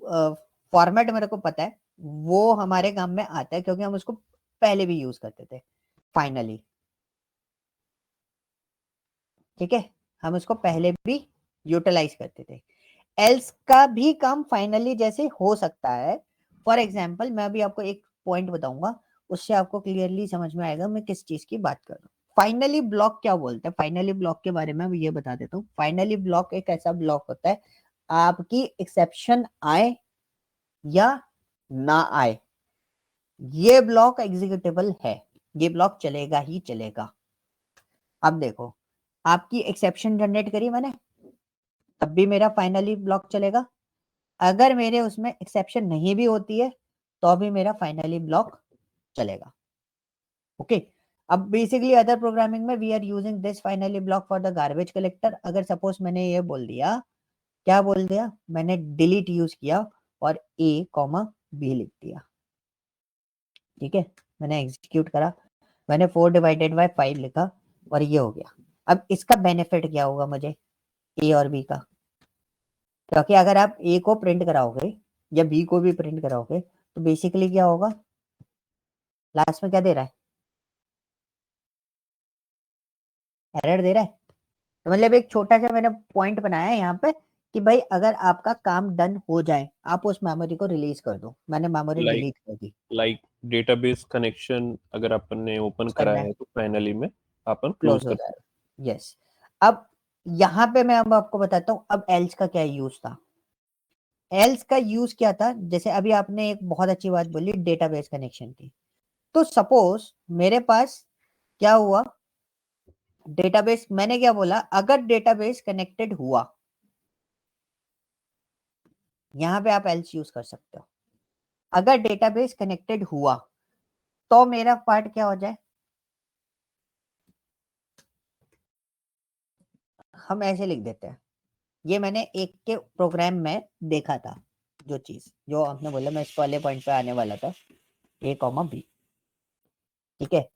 फॉर्मेट मेरे को पता है, वो हमारे काम में आता है क्योंकि हम उसको पहले भी यूज करते थे, फाइनली। ठीक है, हम उसको पहले भी यूटिलाइज करते थे। एल्स का भी काम फाइनली जैसे हो सकता है। फॉर एग्जाम्पल, मैं अभी आपको एक पॉइंट बताऊंगा, उससे आपको क्लियरली समझ में आएगा मैं किस चीज की बात कर रहा हूँ। फाइनली ब्लॉक क्या बोलते हैं? फाइनली ब्लॉक के बारे में मैं ये बता देता हूँ। फाइनली ब्लॉक एक ऐसा ब्लॉक होता है, आपकी एक्सेप्शन आए या ना आए, ये ब्लॉक एग्जीक्यूटेबल है, ये ब्लॉक चलेगा ही चलेगा। अब देखो, आपकी एक्सेप्शन जनरेट करी मैंने, तब भी मेरा फाइनली ब्लॉक चलेगा। अगर मेरे उसमें एक्सेप्शन नहीं भी होती है तो भी मेरा फाइनली ब्लॉक चलेगा। ओके। अब बेसिकली अदर प्रोग्रामिंग में we are using this finally block for the garbage collector. अगर सपोज मैंने ये बोल दिया, क्या बोल दिया मैंने? डिलीट यूज किया और ए कॉमा बी लिख दिया। ठीक है, मैंने एग्जीक्यूट करा, मैंने 4/5 लिखा और ये हो गया। अब इसका बेनिफिट क्या होगा मुझे, ए और बी का? क्योंकि अगर आप ए को प्रिंट कराओगे या बी को भी प्रिंट कराओगे तो बेसिकली क्या होगा, लास्ट में क्या दे रहा है? एरर दे रहा है। तो मतलब एक छोटा सा मैंने पॉइंट बनाया है यहाँ पे कि भाई अगर आपका काम डन हो जाए, आप उस मेमोरी को रिलीज कर दो। मैंने मेमोरी लाइक डिलीट कर दी, लाइक डेटाबेस कनेक्शन अगर अपन ने ओपन करा करना है, है तो फाइनली में अपन क्लोज क्लोज हो कर। जाएगा। यस। अब यहाँ पे मैं अब आपको बताता हूँ अब एल्स का क्या यूज था। एल्स का यूज क्या था? जैसे अभी आपने एक बहुत अच्छी बात बोली डेटाबेस कनेक्शन की। तो सपोज मेरे पास क्या हुआ, डेटाबेस, मैंने क्या बोला, अगर डेटाबेस कनेक्टेड हुआ, यहां पे आप एल्स यूज कर सकते हो। अगर डेटाबेस कनेक्टेड हुआ तो मेरा पार्ट क्या हो जाए? हम ऐसे लिख देते हैं, ये मैंने एक के प्रोग्राम में देखा था, जो चीज जो आपने बोला, मैं इस वाले पॉइंट पे आने वाला था, ए कॉमा बी। ठीक है,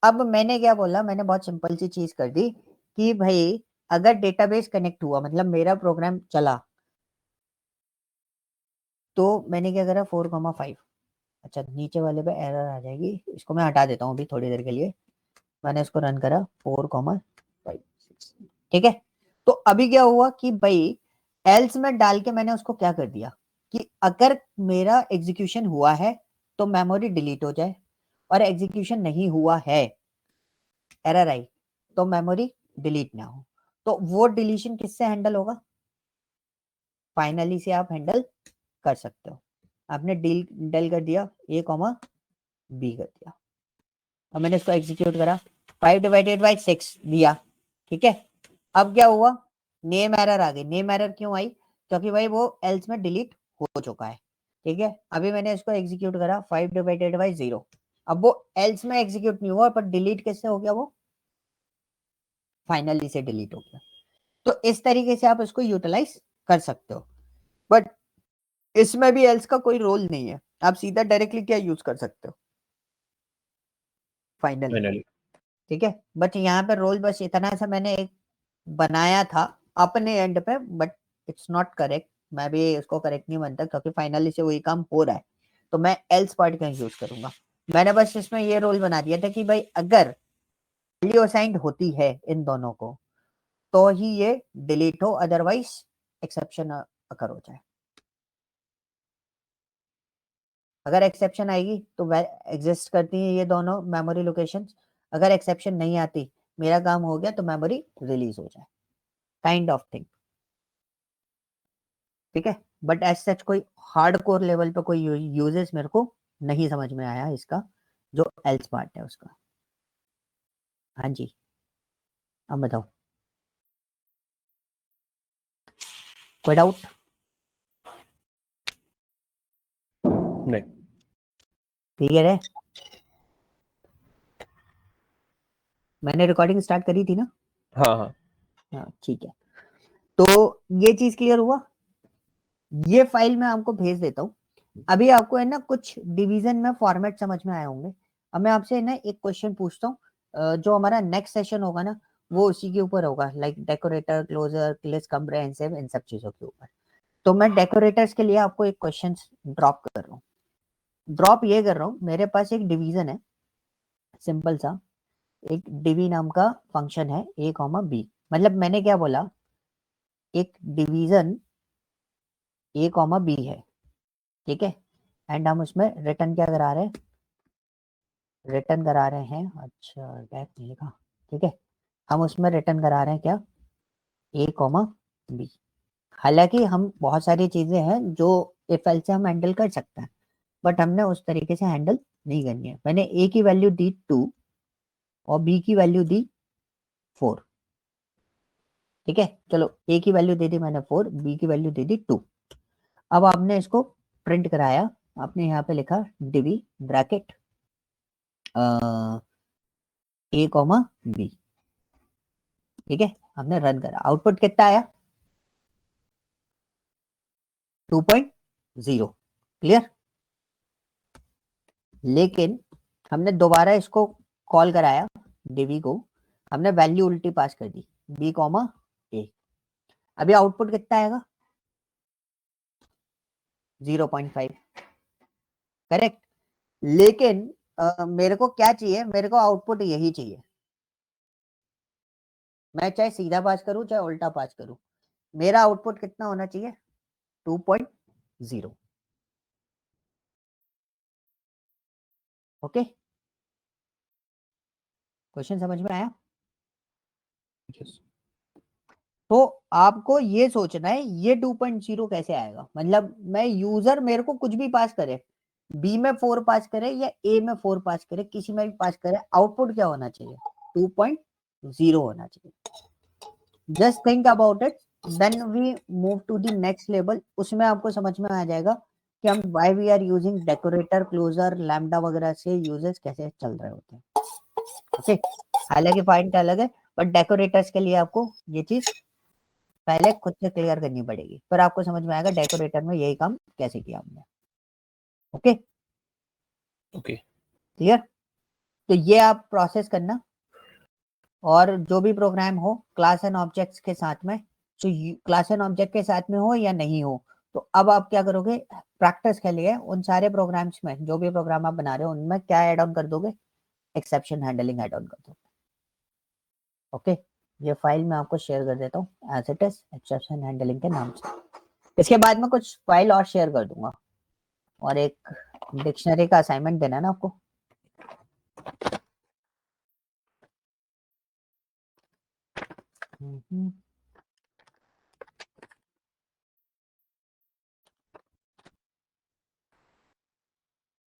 अब मैंने क्या बोला, मैंने बहुत सिंपल सी चीज कर दी कि भाई अगर डेटाबेस कनेक्ट हुआ, मतलब मेरा प्रोग्राम चला, तो मैंने क्या करा, 4,5। अच्छा, नीचे वाले पे एरर आ जाएगी, इसको मैं हटा देता हूँ अभी थोड़ी देर के लिए। मैंने इसको रन करा 4,5 6। ठीक है, तो अभी क्या हुआ कि भाई एल्स में डाल के मैंने उसको क्या कर दिया कि अगर मेरा एग्जीक्यूशन हुआ है तो मेमोरी डिलीट हो जाए, और एग्जीक्यूशन नहीं हुआ है, एरर आई, तो मेमोरी डिलीट ना हो। तो वो डिलीशन किससे हैंडल होगा? फाइनली से आप हैंडल कर सकते हो। आपने डेल कर दिया a कॉमा b कर दिया, और मैंने इसको एग्जीक्यूट करा, 5/6 दिया, ठीक है। अब क्या हुआ? नेम एरर आ गई। नेम एरर क्यों आई? क्योंकि भाई वो एल्स में डिलीट हो चुका है, ठीक है। अभी मैंने इसको एग्जीक्यूट करा 5/0, अब वो एल्स में एग्जीक्यूट नहीं हुआ, पर डिलीट कैसे हो गया? वो फाइनली से डिलीट हो गया। तो इस तरीके से आप इसको यूटिलाइज कर सकते हो, बट इसमें भी एल्स का कोई रोल नहीं है, आप सीधा डायरेक्टली क्या यूज कर सकते हो? Finally, finally. ठीक है। बट यहाँ पे रोल बस इतना सा मैंने एक बनाया था अपने एंड पे, बट इट्स नॉट करेक्ट। मैं भी इसको करेक्ट नहीं मानता, क्योंकि फाइनली से वही काम हो रहा है, तो मैं एल्स पार्ट का यूज करूंगा। मैंने बस इसमें ये रोल बना दिया था कि भाई अगर वैल्यू असाइंड होती है इन दोनों को तो ही ये डिलीट हो, अदरवाइज एक्सेप्शन अकर हो जाए। अगर एक्सेप्शन आएगी तो एग्जिस्ट करती है ये दोनों मेमोरी लोकेशंस, अगर एक्सेप्शन नहीं आती, मेरा काम हो गया, तो मेमोरी रिलीज हो जाए, काइंड ऑफ थिंग, ठीक है। बट एज सच कोई हार्ड कोर लेवल पे कोई यूजेस मेरे को नहीं समझ में आया इसका, जो एल्स पार्ट है उसका। हाँ जी, अब बताओ, कोई डाउट? नहीं। क्लियर है? मैंने रिकॉर्डिंग स्टार्ट करी थी ना? हाँ हाँ। हाँ ठीक है। तो ये चीज क्लियर हुआ। ये फाइल मैं आपको भेज देता हूँ। अभी आपको है ना कुछ डिवीजन में फॉर्मेट समझ में आए होंगे। अब मैं आपसे ना एक क्वेश्चन पूछता हूँ, जो हमारा नेक्स्ट सेशन होगा ना, वो उसी के ऊपर होगा, like decorator, closure, list, comprehensive, इन सब चीजों के ऊपर। तो मैं डेकोरेटर्स के लिए आपको एक क्वेश्चन ड्रॉप कर रहा हूँ। ड्रॉप ये कर रहा हूँ, मेरे पास एक डिवीजन है, सिंपल सा एक डिवी नाम का फंक्शन है, a कॉमा बी। मतलब मैंने क्या बोला, एक डिवीजन a कॉमा बी है, ठीक है। एंड हम उसमें रिटर्न क्या करा रहे हैं? रिटर्न करा रहे हैं, अच्छा बैक नहीं लिखा, ठीक है। हम उसमें रिटर्न करा रहे हैं क्या? a comma B. हालांकि हम बहुत सारी चीजें हैं जो इफ एल्स से हम हैंडल कर सकते हैं, बट हमने उस तरीके से हैंडल नहीं करनी है। मैंने a की वैल्यू दी 2 और b की वैल्यू दी 4, ठीक है। चलो a की वैल्यू दे दी मैंने 4, b की वैल्यू दे दी 2। अब आपने इसको प्रिंट कराया, आपने यहाँ पे लिखा div bracket a comma B, ठीक है। हमने रन करा, आउटपुट कितना आया? 2.0, क्लियर। लेकिन हमने दोबारा इसको कॉल कराया डिवी को, हमने वैल्यू उल्टी पास कर दी, b कॉमा ए। अभी आउटपुट कितना आएगा? 0.5, करेक्ट। लेकिन मेरे को क्या चाहिए? मेरे को आउटपुट यही चाहिए। मैं चाहे सीधा पास करूं चाहे उल्टा पास करूं, मेरा आउटपुट कितना होना चाहिए? 2.0। ओके, क्वेश्चन समझ में आया? यस। तो आपको ये सोचना है ये 2.0 कैसे आएगा। मतलब मैं यूजर मेरे को कुछ भी पास करे, बी में 4 पास करे या ए में 4 पास करे, किसी में भी पास करे, आउटपुट क्या होना चाहिए? 2.0 होना चाहिए। Just think about it, then we move to the next level. उसमें आपको समझ में आ जाएगा कि हम why we are using decorator, closure, lambda वगैरह से यूजेस कैसे चल रहे होते हैं, ओके। हालांकि पॉइंट अलग है, बट डेकोरेटर्स के लिए आपको ये चीज पहले खुद से क्लियर करनी पड़ेगी, पर आपको समझ में आएगा डेकोरेटर में यही काम कैसे किया हमने। Okay, okay. क्लियर। तो ये आप प्रोसेस करना, और जो भी प्रोग्राम हो क्लास एंड ऑब्जेक्ट्स के साथ में, तो क्लास एंड ऑब्जेक्ट के साथ में हो या नहीं हो, तो अब आप क्या करोगे? प्रैक्टिस के लिए उन सारे प्रोग्राम्स में, जो भी प्रोग्राम आप बना रहे हो, उनमें क्या ऐड ऑन कर दोगे? एक्सेप्शन हैंडलिंग ऐड ऑन कर दोगे, ओके। ये फाइल मैं आपको शेयर कर देता हूँ as it is exception handling के नाम से। इसके बाद में कुछ फाइल और शेयर कर दूंगा और एक डिक्शनरी का असाइनमेंट देना है ना आपको।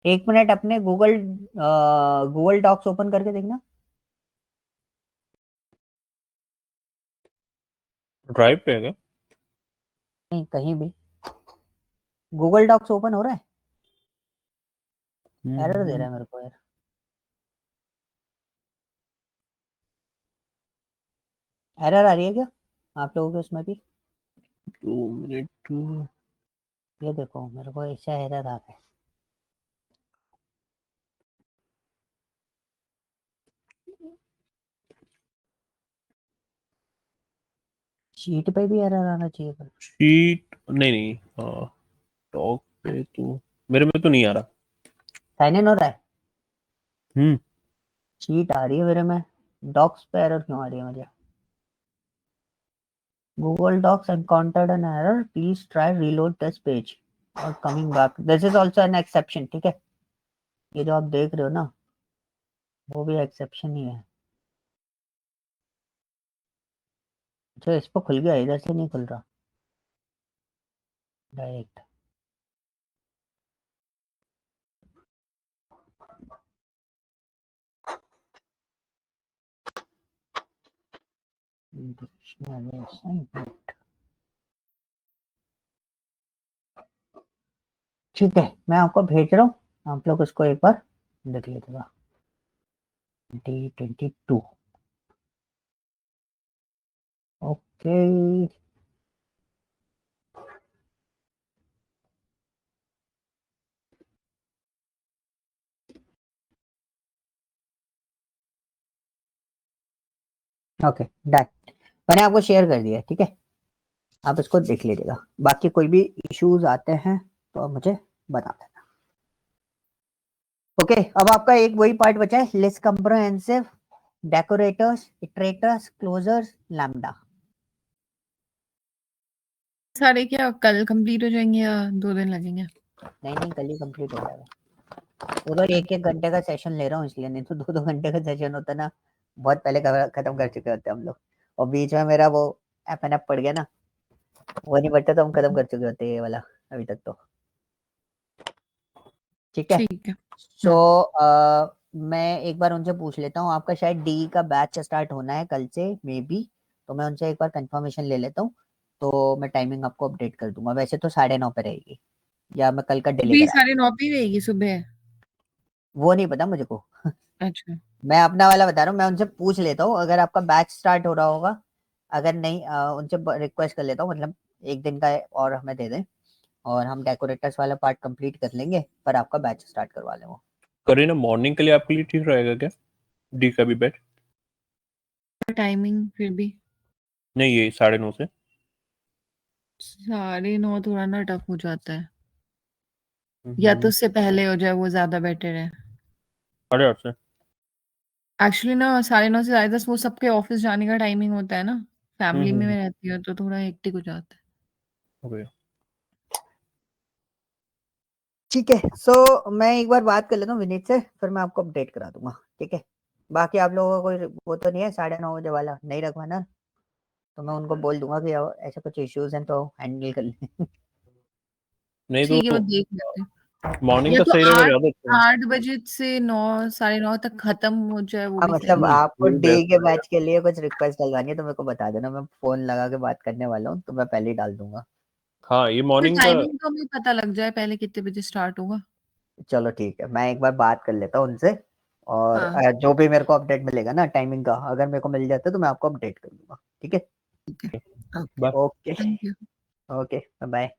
एक मिनट अपने गूगल डॉक्स ओपन करके देखना। ड्राइव पे है क्या? नहीं कहीं भी गूगल डॉक्स ओपन हो रहा है, एरर दे रहा है मेरे को यार। एरर आ रही है क्या आप लोगों के उसमें भी? 2 मिनट। ये देखो मेरे को ऐसा एरर आ रहा है। शीट पे भी एरर आना चाहिए पर शीट नहीं नहीं, हाँ टॉक पे तो मेरे में तो नहीं आ रहा। साइन इन हो रहा है। हम्म शीट आ रही है मेरे में, डॉक्स पे एरर क्यों आ रही है मुझे? Google Docs encountered an error. Please try reload this page or coming back. This is also an exception. ठीक है, ये जो आप देख रहे हो ना वो भी एक्सेप्शन ही है। अच्छा इस पर खुल गया, इधर से नहीं खुल रहा डायरेक्ट। ठीक है मैं आपको भेज रहा हूँ, आप लोग उसको एक बार देख लीजिएगा। D22 okay. ओके डन, मैंने आपको शेयर कर दिया। ठीक है आप इसको देख लीजिएगा, बाकी कोई भी इश्यूज आते हैं तो आप मुझे बता देना। ओके अब आपका एक वही पार्ट बचा है, list comprehensive, decorators, iterators, closures, lambda. सारे क्या कल कंप्लीट हो जाएंगे या 2 दिन लगेंगे? नहीं नहीं कल ही कंप्लीट हो जाएगा। वो तो एक एक घंटे का सेशन ले रहा हूँ इसलिए, नहीं तो 2 2 घंटे का सेशन होता ना बहुत पहले खत्म कर चुके होते हम लोग। और बीच में मेरा वो एप एन एप पड़ गया ना, वो नहीं पड़ता तो हम खत्म कर चुके होते ये वाला अभी तक तो। ठीक है ठीक है। सो मैं एक बार उनसे पूछ लेता हूँ, आपका शायद डी का बैच स्टार्ट होना है कल से मे बी, तो मैं उनसे एक बार कंफर्मेशन ले लेता हूँ तो मैं टाइमिंग आपको अपडेट कर दूंगा। वैसे तो 9:30 पे रहेगी या मैं कल का डिले भी करा, 9:30 पे ही रहेगी सुबह? वो नहीं पता मुझे को। अच्छा मैं अपना वाला बता रहा हूँ, मैं उनसे पूछ लेता हूँ अगर आपका बैच स्टार्ट हो रहा होगा। अगर नहीं उनसे रिक्वेस्ट कर लेता हूँ, मतलब एक दिन का और हमें दे दें और हम डेकोरेटर्स वाला पार्ट कंप्लीट कर लेंगे पर आपका बैच स्टार्ट करवा लें। वो करीना मॉर्निंग के लिए आपके लिए ठीक रहेगा क्या? डी का भी बैच? टाइमिंग फिर भी नहीं ये 9:30 से 9:30 थोड़ा ना टफ हो जाता है, या तो हम्म, उससे पहले हो जाए वो ज्यादा बेटर है। 8:30 से। एक्चुअली ना 9:30 से 10:30 वो सबके ऑफिस जाने का टाइमिंग होता है ना, फैमिली में हम्म। मैं रहती हूँ तो थोड़ा हेक्टिक हो जाता है। ओके। ठीक है सो मैं एक बार बात कर लेता हूँ विनीत से, फिर मैं आपको अपडेट करा दूंगा। ठीक है बाकी आप लोगों को कोई वो तो नहीं है 9:30 बजे वाला नहीं रखवाना, तो मैं उनको बोल दूंगा कि ऐसे कुछ इश्यूज हैं तो हैंडल कर लें। नहीं ठीक है वो तो देख लेते हैं, मॉर्निंग या का तो सही रहेगा, आठ ज्यादा अच्छा है। 8 बजे से 9 9:30 तक खत्म हो जाए वो हाँ भी सही मतलब है। आपको ये भी डे बेस्ट के रहेगा। बैच के लिए कुछ रिक्वेस्ट डलवानी है तो मेरे को बता देना, मैं फोन लगा के बात करने वाला हूँ तो मैं पहले ही डाल दूंगा। हाँ ये फिर मॉर्निंग का। टाइमिंग तो हमें पता लग जाए पहले कितने बजे स्टार्ट होगा। चलो ठीक है मैं एक बार बात कर लेता हूँ उनसे और हाँ जो भी मेरे को अपडेट मिलेगा ना टाइमिंग का, अगर मेरे को मिल जाता है तो मैं आपको अपडेट कर दूंगा। ठीक है ठीक है। Okay bye. Okay thank you. Okay bye.